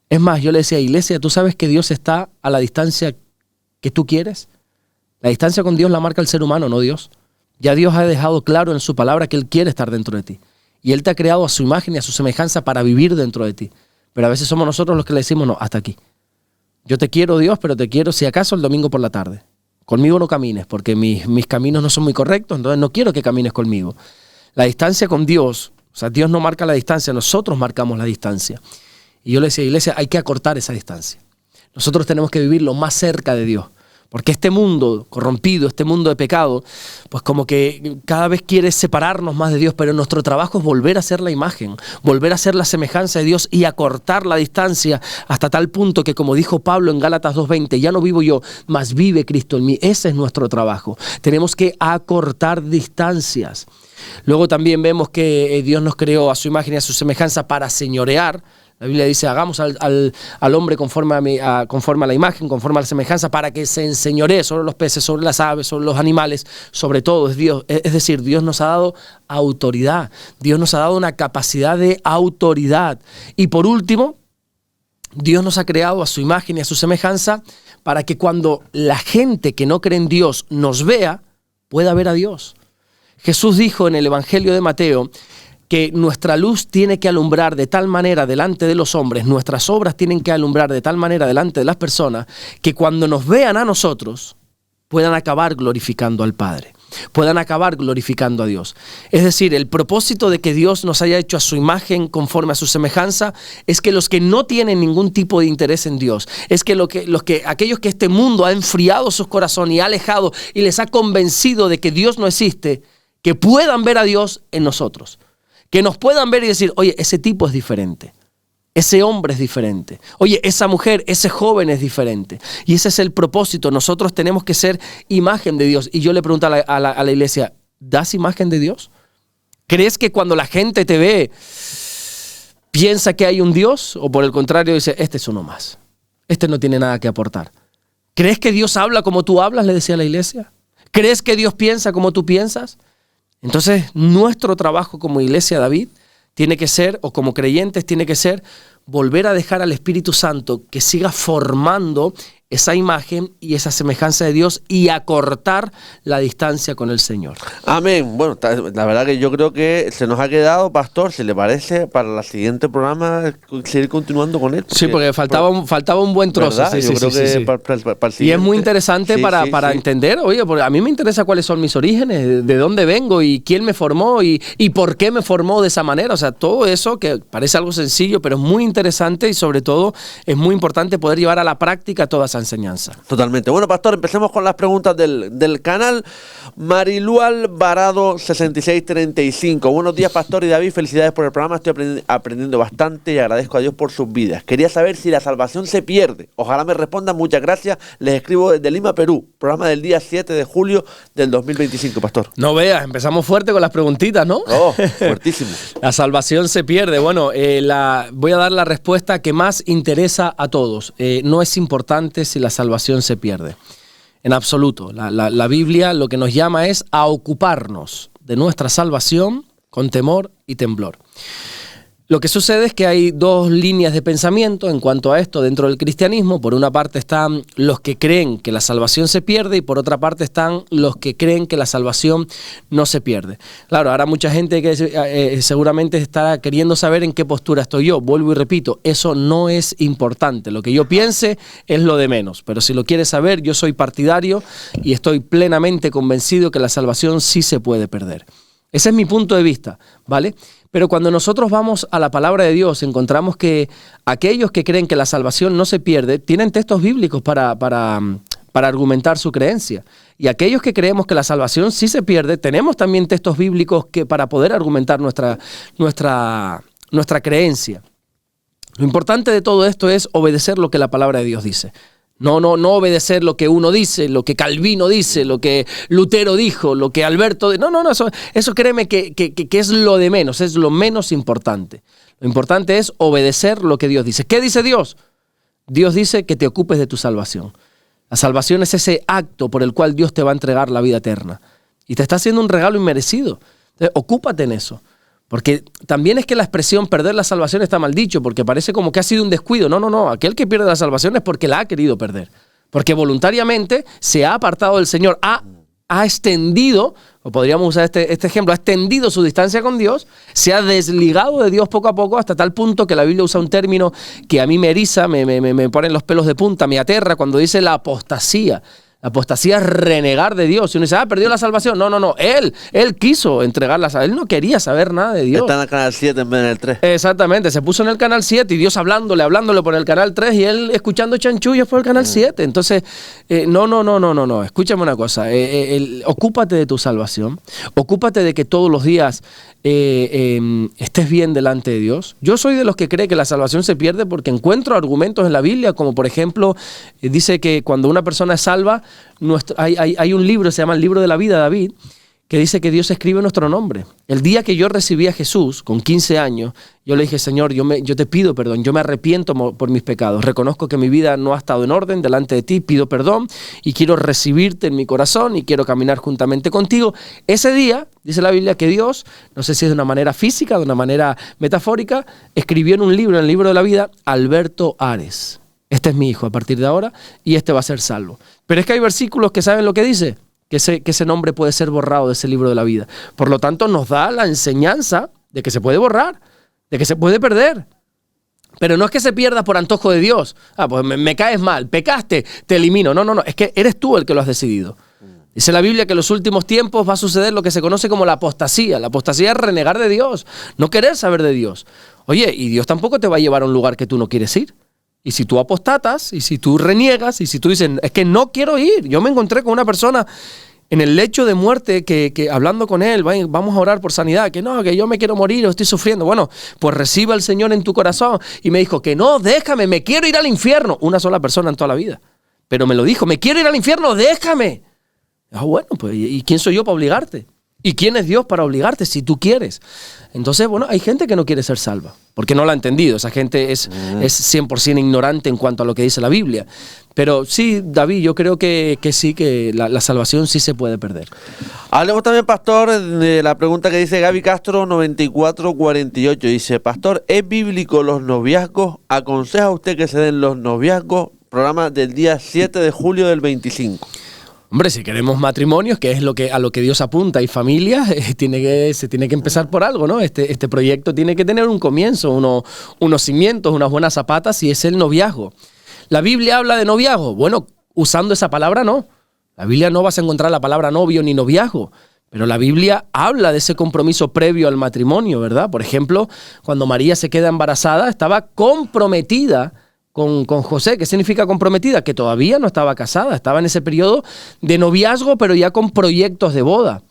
Es más, yo le decía, iglesia, ¿tú sabes que Dios está a la distancia que tú quieres? La distancia con Dios la marca el ser humano, no Dios. Ya Dios ha dejado claro en su palabra que Él quiere estar dentro de ti. Y Él te ha creado a su imagen y a su semejanza para vivir dentro de ti. Pero a veces somos nosotros los que le decimos, no, hasta aquí. Yo te quiero, Dios, pero te quiero si acaso el domingo por la tarde. Conmigo no camines, porque mis caminos no son muy correctos, entonces no quiero que camines conmigo. La distancia con Dios, o sea, Dios no marca la distancia, nosotros marcamos la distancia. Y yo le decía, iglesia, hay que acortar esa distancia. Nosotros tenemos que vivir lo más cerca de Dios. Porque este mundo corrompido, este mundo de pecado, pues como que cada vez quiere separarnos más de Dios, pero nuestro trabajo es volver a ser la imagen, volver a ser la semejanza de Dios y acortar la distancia hasta tal punto que, como dijo Pablo en Gálatas 2:20, ya no vivo yo, mas vive Cristo en mí. Ese es nuestro trabajo. Tenemos que acortar distancias. Luego también vemos que Dios nos creó a su imagen y a su semejanza para señorear. La Biblia dice, hagamos al hombre conforme a la imagen, conforme a la semejanza, para que se enseñoree sobre los peces, sobre las aves, sobre los animales, sobre todo es Dios. Es decir, Dios nos ha dado autoridad. Dios nos ha dado una capacidad de autoridad. Y por último, Dios nos ha creado a su imagen y a su semejanza para que cuando la gente que no cree en Dios nos vea, pueda ver a Dios. Jesús dijo en el Evangelio de Mateo que nuestra luz tiene que alumbrar de tal manera delante de los hombres, nuestras obras tienen que alumbrar de tal manera delante de las personas, que cuando nos vean a nosotros, puedan acabar glorificando al Padre, puedan acabar glorificando a Dios. Es decir, el propósito de que Dios nos haya hecho a su imagen conforme a su semejanza es que los que no tienen ningún tipo de interés en Dios, es que aquellos que este mundo ha enfriado sus corazones y ha alejado y les ha convencido de que Dios no existe, que puedan ver a Dios en nosotros. Que nos puedan ver y decir, oye, ese tipo es diferente, ese hombre es diferente, oye, esa mujer, ese joven es diferente. Y ese es el propósito, nosotros tenemos que ser imagen de Dios. Y yo le pregunto a la iglesia, ¿das imagen de Dios? ¿Crees que cuando la gente te ve, piensa que hay un Dios? O por el contrario, dice, este es uno más, este no tiene nada que aportar. ¿Crees que Dios habla como tú hablas? Le decía a la iglesia. ¿Crees que Dios piensa como tú piensas? Entonces, nuestro trabajo como iglesia, David, tiene que ser, o como creyentes, tiene que ser volver a dejar al Espíritu Santo que siga formando esa imagen y esa semejanza de Dios y acortar la distancia con el Señor. Amén. Bueno, la verdad que yo creo que se nos ha quedado, pastor, si le parece, para el siguiente programa seguir continuando con él. Sí, porque faltaba un buen trozo. Sí, yo creo que para el siguiente. Y es muy interesante para entender, oye, porque a mí me interesa cuáles son mis orígenes, de dónde vengo y quién me formó y por qué me formó de esa manera. O sea, todo eso que parece algo sencillo, pero es muy interesante y sobre todo es muy importante poder llevar a la práctica toda esa enseñanza. Totalmente. Bueno, pastor, empecemos con las preguntas del canal. Marilu Alvarado 6635. Buenos días, pastor y David. Felicidades por el programa. Estoy aprendiendo bastante y agradezco a Dios por sus vidas. Quería saber si la salvación se pierde. Ojalá me respondan. Muchas gracias. Les escribo desde Lima, Perú. Programa del día 7 de julio del 2025, pastor. No veas, empezamos fuerte con las preguntitas, ¿no? Oh, fuertísimo. La salvación se pierde. Bueno, voy a dar la respuesta que más interesa a todos. No es importante si la salvación se pierde. En absoluto. La Biblia lo que nos llama es a ocuparnos de nuestra salvación con temor y temblor. Lo que sucede es que hay dos líneas de pensamiento en cuanto a esto dentro del cristianismo. Por una parte están los que creen que la salvación se pierde y por otra parte están los que creen que la salvación no se pierde. Claro, ahora mucha gente que seguramente está queriendo saber en qué postura estoy yo. Vuelvo y repito, eso no es importante. Lo que yo piense es lo de menos. Pero si lo quieres saber, yo soy partidario y estoy plenamente convencido que la salvación sí se puede perder. Ese es mi punto de vista, ¿vale? Pero cuando nosotros vamos a la palabra de Dios, encontramos que aquellos que creen que la salvación no se pierde, tienen textos bíblicos para argumentar su creencia. Y aquellos que creemos que la salvación sí se pierde, tenemos también textos bíblicos para poder argumentar nuestra creencia. Lo importante de todo esto es obedecer lo que la palabra de Dios dice. No obedecer lo que uno dice, lo que Calvino dice, lo que Lutero dijo, lo que Alberto dijo. No, eso créeme que es lo de menos, es lo menos importante. Lo importante es obedecer lo que Dios dice. ¿Qué dice Dios? Dios dice que te ocupes de tu salvación. La salvación es ese acto por el cual Dios te va a entregar la vida eterna. Y te está haciendo un regalo inmerecido. Entonces, ocúpate en eso. Porque también es que la expresión perder la salvación está mal dicho, porque parece como que ha sido un descuido. No, no, no. Aquel que pierde la salvación es porque la ha querido perder. Porque voluntariamente se ha apartado del Señor, ha extendido, o podríamos usar este ejemplo, ha extendido su distancia con Dios, se ha desligado de Dios poco a poco hasta tal punto que la Biblia usa un término que a mí me eriza, me ponen los pelos de punta, me aterra cuando dice la apostasía. La apostasía es renegar de Dios. Y uno dice, perdió la salvación. No, no, no. Él quiso entregarla. Él no quería saber nada de Dios. Está en el canal 7 en vez del 3. Exactamente. Se puso en el canal 7 y Dios hablándole por el canal 3 y él escuchando chanchullos por el canal 7. Entonces, no. Escúchame una cosa. Ocúpate de tu salvación. Ocúpate de que todos los días estés bien delante de Dios. Yo soy de los que cree que la salvación se pierde porque encuentro argumentos en la Biblia, como por ejemplo, dice que cuando una persona es salva, hay un libro, se llama el libro de la vida, David, que dice que Dios escribe nuestro nombre. El día que yo recibí a Jesús, con 15 años, yo le dije, Señor, yo te pido perdón, yo me arrepiento por mis pecados, reconozco que mi vida no ha estado en orden delante de ti, pido perdón y quiero recibirte en mi corazón y quiero caminar juntamente contigo. Ese día, dice la Biblia, que Dios, no sé si es de una manera física, de una manera metafórica, escribió en un libro, en el libro de la vida, Alberto Ares. Este es mi hijo a partir de ahora y este va a ser salvo. Pero es que hay versículos que saben lo que dice, que ese nombre puede ser borrado de ese libro de la vida. Por lo tanto, nos da la enseñanza de que se puede borrar, de que se puede perder. Pero no es que se pierda por antojo de Dios. Pues me caes mal, pecaste, te elimino. No, es que eres tú el que lo has decidido. Dice la Biblia que en los últimos tiempos va a suceder lo que se conoce como la apostasía. La apostasía es renegar de Dios, no querer saber de Dios. Oye, y Dios tampoco te va a llevar a un lugar que tú no quieres ir. Y si tú apostatas, y si tú reniegas, y si tú dices, es que no quiero ir. Yo me encontré con una persona en el lecho de muerte que hablando con él, vamos a orar por sanidad, que no, que yo me quiero morir o estoy sufriendo. Bueno, pues reciba al Señor en tu corazón. Y me dijo que no, déjame, me quiero ir al infierno. Una sola persona en toda la vida. Pero me lo dijo, me quiero ir al infierno, déjame. Bueno, pues ¿y quién soy yo para obligarte? ¿Y quién es Dios para obligarte si tú quieres? Entonces, bueno, hay gente que no quiere ser salva, porque no la ha entendido. Esa gente es 100% ignorante en cuanto a lo que dice la Biblia. Pero sí, David, yo creo que sí, que la salvación sí se puede perder. Hablemos también, pastor, de la pregunta que dice Gaby Castro 9448. Dice, pastor, ¿es bíblico los noviazgos? ¿Aconseja usted que se den los noviazgos? Programa del día 7 de julio del 25. Hombre, si queremos matrimonios, que es a lo que Dios apunta, y familias, se tiene que empezar por algo, ¿no? Este proyecto tiene que tener un comienzo, unos cimientos, unas buenas zapatas, y es el noviazgo. ¿La Biblia habla de noviazgo? Bueno, usando esa palabra no. La Biblia no vas a encontrar la palabra novio ni noviazgo, pero la Biblia habla de ese compromiso previo al matrimonio, ¿verdad? Por ejemplo, cuando María se queda embarazada, estaba comprometida con José. ¿Qué significa comprometida? Que todavía no estaba casada, estaba en ese periodo de noviazgo, pero ya con proyectos de boda.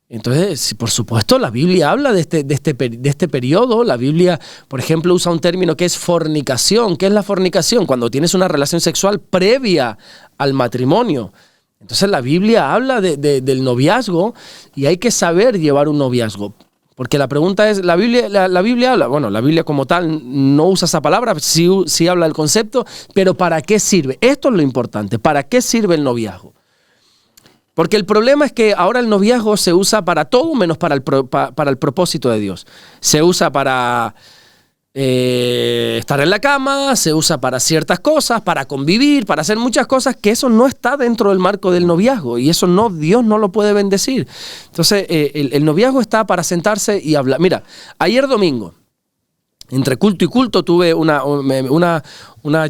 Entonces, por supuesto, la Biblia habla de este periodo. La Biblia, por ejemplo, usa un término que es fornicación. ¿Qué es la fornicación? Cuando tienes una relación sexual previa al matrimonio. Entonces, la Biblia habla del noviazgo y hay que saber llevar un noviazgo. Porque la pregunta es, ¿la Biblia habla? Bueno, la Biblia como tal no usa esa palabra, sí habla del concepto, pero ¿para qué sirve? Esto es lo importante, ¿para qué sirve el noviazgo? Porque el problema es que ahora el noviazgo se usa para todo menos para el propósito de Dios. Se usa para estar en la cama, se usa para ciertas cosas, para convivir, para hacer muchas cosas, que eso no está dentro del marco del noviazgo y eso Dios no lo puede bendecir. Entonces, el noviazgo está para sentarse y hablar. Mira, ayer domingo, entre culto y culto, tuve una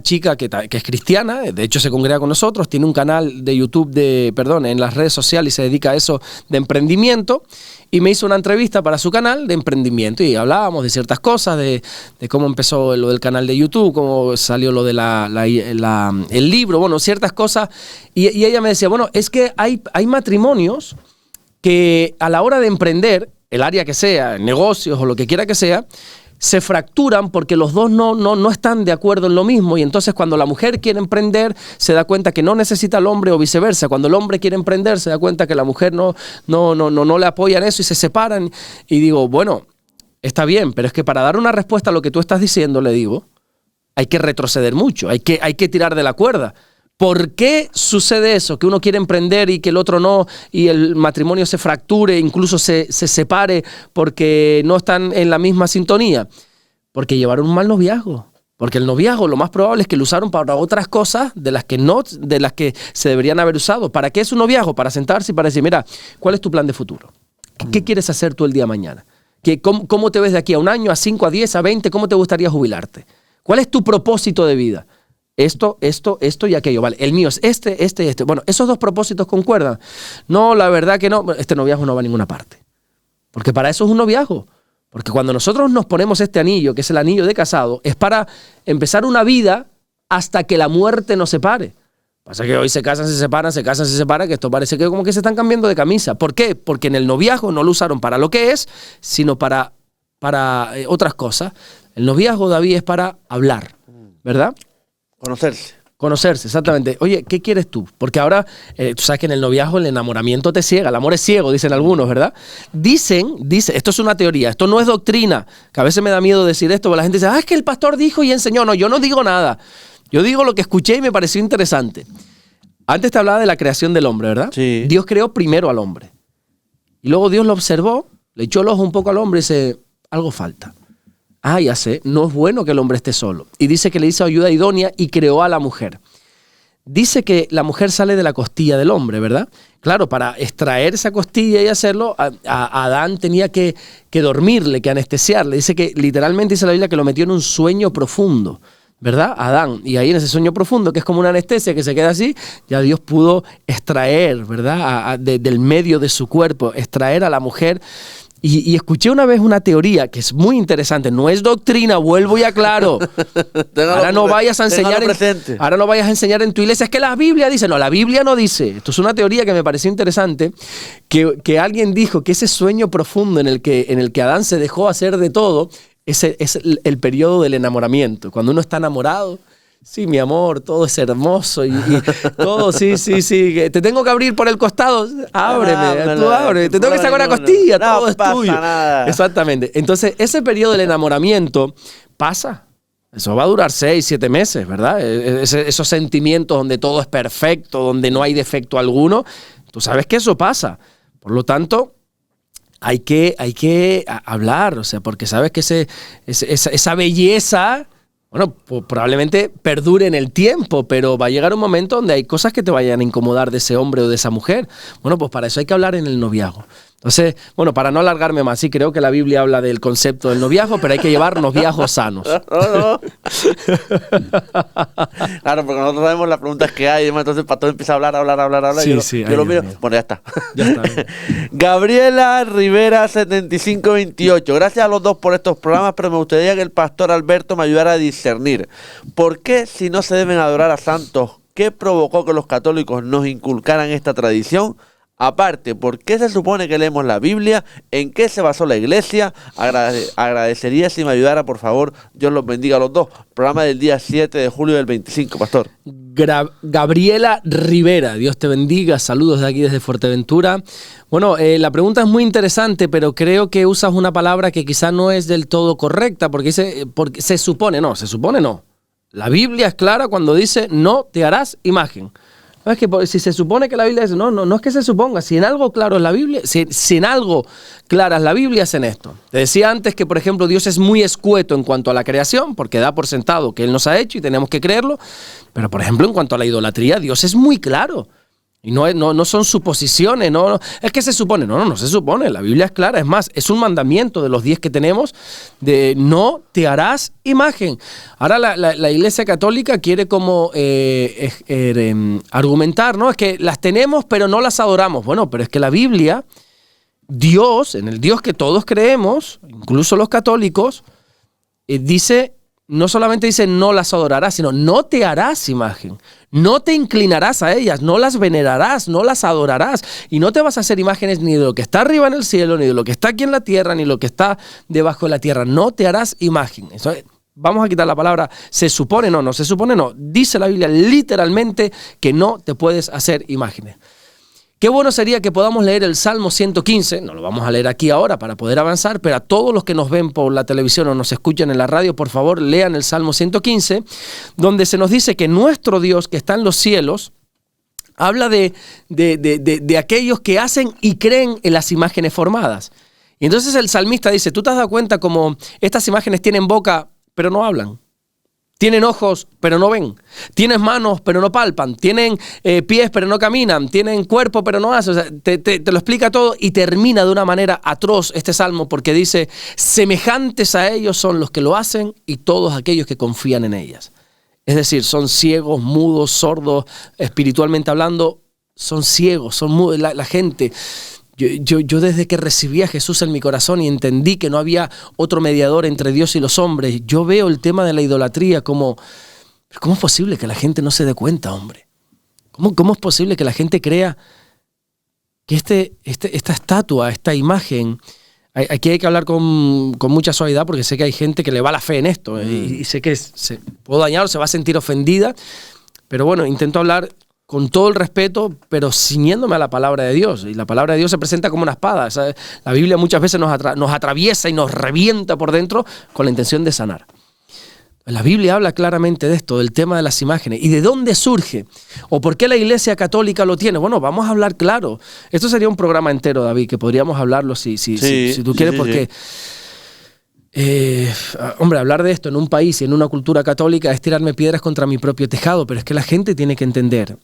chica que es cristiana, de hecho se congrega con nosotros, tiene un canal de YouTube, en las redes sociales y se dedica a eso de emprendimiento, y me hizo una entrevista para su canal de emprendimiento y hablábamos de ciertas cosas, de cómo empezó lo del canal de YouTube, cómo salió lo de el libro, bueno, ciertas cosas, y ella me decía, bueno, es que hay matrimonios que a la hora de emprender, el área que sea, negocios o lo que quiera que sea, se fracturan porque los dos no están de acuerdo en lo mismo, y entonces cuando la mujer quiere emprender se da cuenta que no necesita al hombre o viceversa. Cuando el hombre quiere emprender se da cuenta que la mujer no le apoya en eso y se separan. Y digo, bueno, está bien, pero es que para dar una respuesta a lo que tú estás diciendo, le digo, hay que retroceder mucho, hay que tirar de la cuerda. ¿Por qué sucede eso? Que uno quiere emprender y que el otro no, y el matrimonio se fracture, incluso se separe porque no están en la misma sintonía. Porque llevaron un mal noviazgo. Porque el noviazgo lo más probable es que lo usaron para otras cosas de las que se deberían haber usado. ¿Para qué es un noviazgo? Para sentarse y para decir, mira, ¿cuál es tu plan de futuro? ¿Qué quieres hacer tú el día de mañana? ¿Cómo te ves de aquí a un año, a 5, a 10, a 20? ¿Cómo te gustaría jubilarte? ¿Cuál es tu propósito de vida? Esto y aquello, vale. El mío es este. Bueno, esos dos propósitos concuerdan. No, la verdad que no. Este noviazgo no va a ninguna parte. Porque para eso es un noviazgo. Porque cuando nosotros nos ponemos este anillo, que es el anillo de casado, es para empezar una vida hasta que la muerte nos separe. Pasa que hoy se casan, se separan, que esto parece que como que se están cambiando de camisa. ¿Por qué? Porque en el noviazgo no lo usaron para lo que es, sino para otras cosas. El noviazgo, David, es para hablar, ¿verdad? Conocerse, exactamente. Oye, ¿qué quieres tú? Porque ahora, tú sabes que en el noviazgo el enamoramiento te ciega, el amor es ciego, dicen algunos, ¿verdad? Dicen, esto es una teoría, esto no es doctrina, que a veces me da miedo decir esto, porque la gente dice, es que el pastor dijo y enseñó. No, yo no digo nada. Yo digo lo que escuché y me pareció interesante. Antes te hablaba de la creación del hombre, ¿verdad? Sí. Dios creó primero al hombre. Y luego Dios lo observó, le echó el ojo un poco al hombre y dice, algo falta. Ya sé, no es bueno que el hombre esté solo. Y dice que le hizo ayuda idónea y creó a la mujer. Dice que la mujer sale de la costilla del hombre, ¿verdad? Claro, para extraer esa costilla y hacerlo, a Adán tenía que dormirle, que anestesiarle. Dice que literalmente dice la Biblia que lo metió en un sueño profundo, ¿verdad? Adán. Y ahí en ese sueño profundo, que es como una anestesia que se queda así, ya Dios pudo extraer, ¿verdad? Del medio de su cuerpo, extraer a la mujer. Y escuché una vez una teoría que es muy interesante. No es doctrina, vuelvo y aclaro. Ahora no vayas a enseñar en tu iglesia. Es que la Biblia dice. No, la Biblia no dice. Esto es una teoría que me pareció interesante. Que alguien dijo que ese sueño profundo en el que Adán se dejó hacer de todo, ese es el periodo del enamoramiento. Cuando uno está enamorado. Sí, mi amor, todo es hermoso y todo, sí. Te tengo que abrir por el costado, ábreme, tú ábreme. Te tengo que sacar una costilla, todo es tuyo. Nada. Exactamente. Entonces, ese periodo del enamoramiento pasa. Eso va a durar 6, 7 meses, ¿verdad? Esos sentimientos donde todo es perfecto, donde no hay defecto alguno. Tú sabes que eso pasa. Por lo tanto, hay que hablar, o sea, porque sabes que esa belleza... Bueno, pues probablemente perdure en el tiempo, pero va a llegar un momento donde hay cosas que te vayan a incomodar de ese hombre o de esa mujer. Bueno, pues para eso hay que hablar en el noviazgo. Entonces, bueno, para no alargarme más, sí creo que la Biblia habla del concepto del noviazgo, pero hay que llevar noviazgos sanos. No. Claro, porque nosotros sabemos las preguntas que hay, entonces para todo empieza a hablar. Sí, yo lo miro. Bueno, ya está. Ya está. Gabriela Rivera 7528. Gracias a los dos por estos programas, pero me gustaría que el pastor Alberto me ayudara a discernir. ¿Por qué si no se deben adorar a santos? ¿Qué provocó que los católicos nos inculcaran esta tradición? Aparte, ¿por qué se supone que leemos la Biblia? ¿En qué se basó la iglesia? Agradecería si me ayudara, por favor. Dios los bendiga a los dos. Programa del día 7 de julio del 25, pastor. Gabriela Rivera, Dios te bendiga. Saludos de aquí desde Fuerteventura. Bueno, la pregunta es muy interesante, pero creo que usas una palabra que quizá no es del todo correcta, porque se supone no. La Biblia es clara cuando dice no te harás imagen. No es que si se supone que la Biblia dice, no es que se suponga, si en algo claro es la Biblia, si en algo clara es la Biblia, es en esto. Te decía antes que, por ejemplo, Dios es muy escueto en cuanto a la creación, porque da por sentado que Él nos ha hecho y tenemos que creerlo, pero por ejemplo, en cuanto a la idolatría, Dios es muy claro. Y no son suposiciones, es que se supone, no se supone, la Biblia es clara, es más, es un mandamiento de los 10 que tenemos de no te harás imagen. Ahora la Iglesia Católica quiere como argumentar, ¿no? Es que las tenemos pero no las adoramos. Bueno, pero es que la Biblia, Dios, en el Dios que todos creemos, incluso los católicos, dice... No solamente dice no las adorarás, sino no te harás imagen. No te inclinarás a ellas, no las venerarás, no las adorarás. Y no te vas a hacer imágenes ni de lo que está arriba en el cielo, ni de lo que está aquí en la tierra, ni lo que está debajo de la tierra. No te harás imagen. Eso es, vamos a quitar la palabra se supone, no se supone, no. Dice la Biblia literalmente que no te puedes hacer imágenes. Qué bueno sería que podamos leer el Salmo 115, no lo vamos a leer aquí ahora para poder avanzar, pero a todos los que nos ven por la televisión o nos escuchan en la radio, por favor, lean el Salmo 115, donde se nos dice que nuestro Dios que está en los cielos habla de aquellos que hacen y creen en las imágenes formadas. Y entonces el salmista dice, ¿tú te has dado cuenta cómo estas imágenes tienen boca, pero no hablan? Tienen ojos, pero no ven. Tienen manos, pero no palpan. Tienen pies, pero no caminan. Tienen cuerpo, pero no hacen. O sea, te lo explica todo y termina de una manera atroz este salmo porque dice, semejantes a ellos son los que lo hacen y todos aquellos que confían en ellas. Es decir, son ciegos, mudos, sordos, espiritualmente hablando, son ciegos, son mudos. La gente... Yo desde que recibí a Jesús en mi corazón y entendí que no había otro mediador entre Dios y los hombres, yo veo el tema de la idolatría como, ¿cómo es posible que la gente no se dé cuenta, hombre? ¿Cómo es posible que la gente crea que esta estatua, esta imagen, aquí hay que hablar con mucha suavidad porque sé que hay gente que le va la fe en esto y sé que se puedo dañar o se va a sentir ofendida, pero bueno, intento hablar con todo el respeto, pero ciñéndome a la palabra de Dios. Y la palabra de Dios se presenta como una espada. ¿Sabes? La Biblia muchas veces nos atraviesa y nos revienta por dentro con la intención de sanar. La Biblia habla claramente de esto, del tema de las imágenes. ¿Y de dónde surge? ¿O por qué la Iglesia Católica lo tiene? Bueno, vamos a hablar claro. Esto sería un programa entero, David, que podríamos hablarlo si tú quieres, porque... hombre, hablar de esto en un país y en una cultura católica es tirarme piedras contra mi propio tejado, pero es que la gente tiene que entender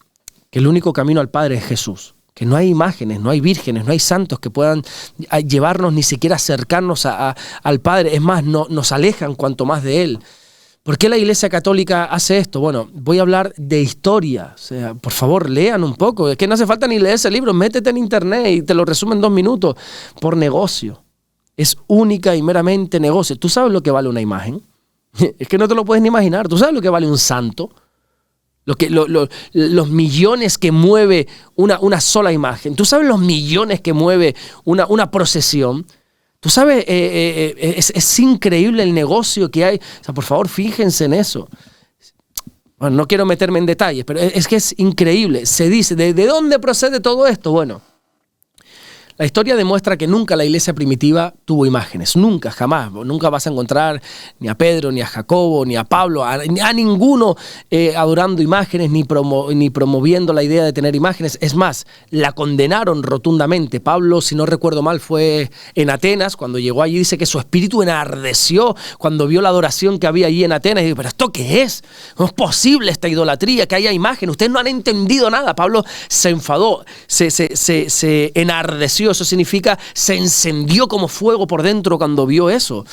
que el único camino al Padre es Jesús, que no hay imágenes, no hay vírgenes, no hay santos que puedan llevarnos ni siquiera acercarnos al Padre, es más, nos alejan cuanto más de Él. ¿Por qué la Iglesia Católica hace esto? Bueno, voy a hablar de historia, o sea, por favor, lean un poco, es que no hace falta ni leer ese libro, métete en internet y te lo resumen en 2 minutos, por negocio. Es única y meramente negocio. ¿Tú sabes lo que vale una imagen? Es que no te lo puedes ni imaginar. ¿Tú sabes lo que vale un santo? Los millones que mueve una sola imagen. ¿Tú sabes los millones que mueve una procesión? ¿Tú sabes? Es increíble el negocio que hay. O sea, por favor, fíjense en eso. Bueno, no quiero meterme en detalles, pero es que es increíble. Se dice, ¿de dónde procede todo esto? Bueno, la historia demuestra que nunca la iglesia primitiva tuvo imágenes, nunca, jamás. Nunca vas a encontrar ni a Pedro, ni a Jacobo, ni a Pablo, a ninguno adorando imágenes, ni promoviendo la idea de tener imágenes. Es más, la condenaron rotundamente. Pablo, si no recuerdo mal, fue en Atenas. Cuando llegó allí dice que su espíritu enardeció cuando vio la adoración que había allí en Atenas. Y dijo, ¿pero esto qué es? ¿Cómo es posible esta idolatría, que haya imagen? Ustedes no han entendido nada. Pablo se enfadó, se enardeció. Eso significa se encendió como fuego por dentro cuando vio eso.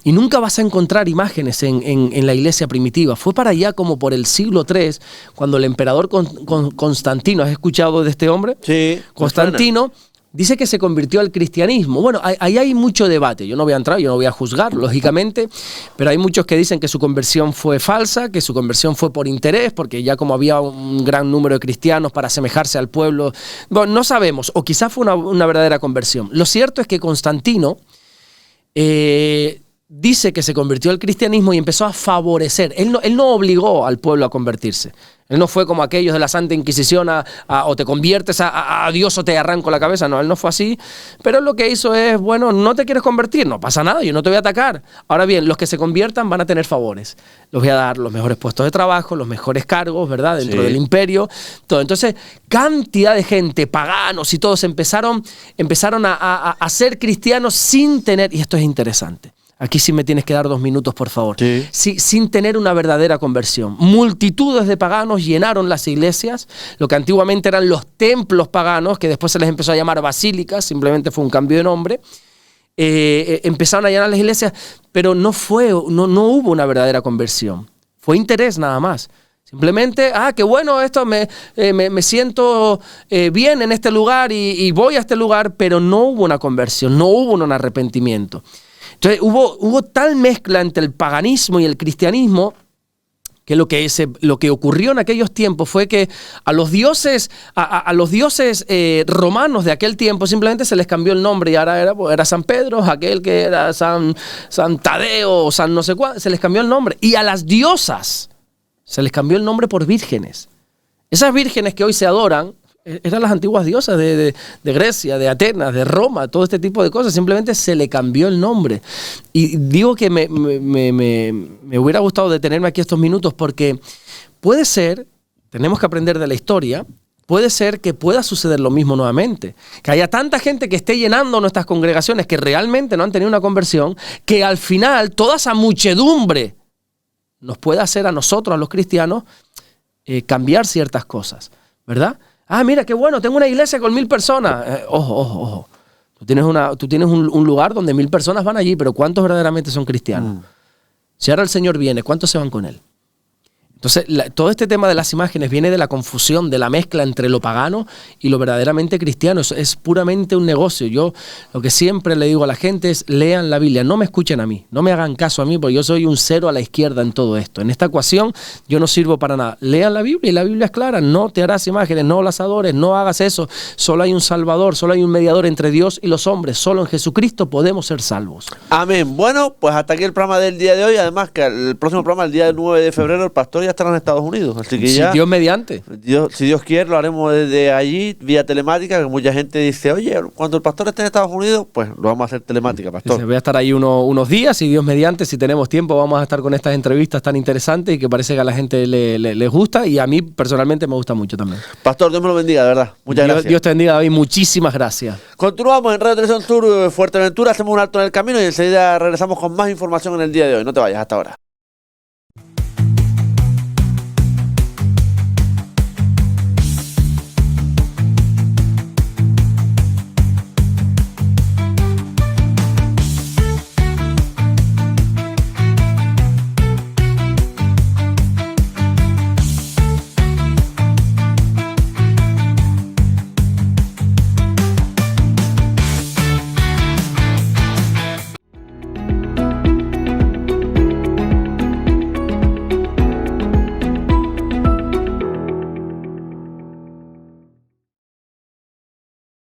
Y nunca vas a encontrar imágenes en la iglesia primitiva. Fue para allá como por el siglo III, cuando el emperador Constantino, ¿has escuchado de este hombre? Sí. Constantino dice que se convirtió al cristianismo. Bueno, ahí hay mucho debate. Yo no voy a entrar, yo no voy a juzgar, lógicamente, pero hay muchos que dicen que su conversión fue falsa, que su conversión fue por interés, porque ya como había un gran número de cristianos para asemejarse al pueblo, bueno, no sabemos, o quizás fue una verdadera conversión. Lo cierto es que Constantino dice que se convirtió al cristianismo y empezó a favorecer. Él no obligó al pueblo a convertirse. Él no fue como aquellos de la Santa Inquisición o te conviertes a Dios o te arranco la cabeza. No, él no fue así. Pero lo que hizo es, bueno, no te quieres convertir, no pasa nada, yo no te voy a atacar. Ahora bien, los que se conviertan van a tener favores. Les voy a dar los mejores puestos de trabajo, los mejores cargos, ¿verdad? Dentro del imperio, todo. Entonces, cantidad de gente, paganos y todos empezaron a ser cristianos sin tener, y esto es interesante, aquí sí me tienes que dar 2 minutos, por favor. Sí, sin tener una verdadera conversión. Multitudes de paganos llenaron las iglesias, lo que antiguamente eran los templos paganos, que después se les empezó a llamar basílicas, simplemente fue un cambio de nombre. Empezaron a llenar las iglesias, pero no hubo una verdadera conversión. Fue interés nada más. Simplemente, qué bueno esto, me siento bien en este lugar y voy a este lugar, pero no hubo una conversión, no hubo un arrepentimiento. Entonces hubo tal mezcla entre el paganismo y el cristianismo que lo que ocurrió en aquellos tiempos fue que a los dioses romanos de aquel tiempo simplemente se les cambió el nombre y ahora era San Pedro, aquel que era San Tadeo, San no sé cuál, se les cambió el nombre. Y a las diosas se les cambió el nombre por vírgenes. Esas vírgenes que hoy se adoran, Eran las antiguas diosas de Grecia, de Atenas, de Roma, todo este tipo de cosas. Simplemente se le cambió el nombre. Y digo que me hubiera gustado detenerme aquí estos minutos porque puede ser, tenemos que aprender de la historia, puede ser que pueda suceder lo mismo nuevamente. Que haya tanta gente que esté llenando nuestras congregaciones que realmente no han tenido una conversión, que al final toda esa muchedumbre nos pueda hacer a nosotros, a los cristianos, cambiar ciertas cosas, ¿verdad? Ah, mira, qué bueno, tengo una iglesia con 1000 personas. Ojo. Tú tienes un lugar donde 1000 personas van allí, pero ¿cuántos verdaderamente son cristianos? Si ahora el Señor viene, ¿cuántos se van con Él? Entonces, todo este tema de las imágenes viene de la confusión, de la mezcla entre lo pagano y lo verdaderamente cristiano. Es puramente un negocio. Yo lo que siempre le digo a la gente es, lean la Biblia, no me escuchen a mí, no me hagan caso a mí, porque yo soy un cero a la izquierda en todo esto. En esta ecuación yo no sirvo para nada. Lean la Biblia y la Biblia es clara, no te harás imágenes, no las adores, no hagas eso. Solo hay un Salvador, solo hay un mediador entre Dios y los hombres. Solo en Jesucristo podemos ser salvos. Amén. Bueno, pues hasta aquí el programa del día de hoy. Además que el próximo programa, el día 9 de febrero, el pastor ya estará en Estados Unidos, así que ya, Dios mediante. si Dios quiere, lo haremos desde allí, vía telemática, que mucha gente dice, oye, cuando el pastor esté en Estados Unidos, pues lo vamos a hacer telemática, pastor. Voy a estar ahí unos días y Dios mediante, si tenemos tiempo, vamos a estar con estas entrevistas tan interesantes y que parece que a la gente les gusta y a mí personalmente me gusta mucho también. Pastor, Dios me lo bendiga, de verdad. Muchas gracias. Dios te bendiga, David. Muchísimas gracias. Continuamos en Radio Televisión Sur Fuerteventura, hacemos un alto en el camino y enseguida regresamos con más información en el día de hoy. No te vayas, hasta ahora.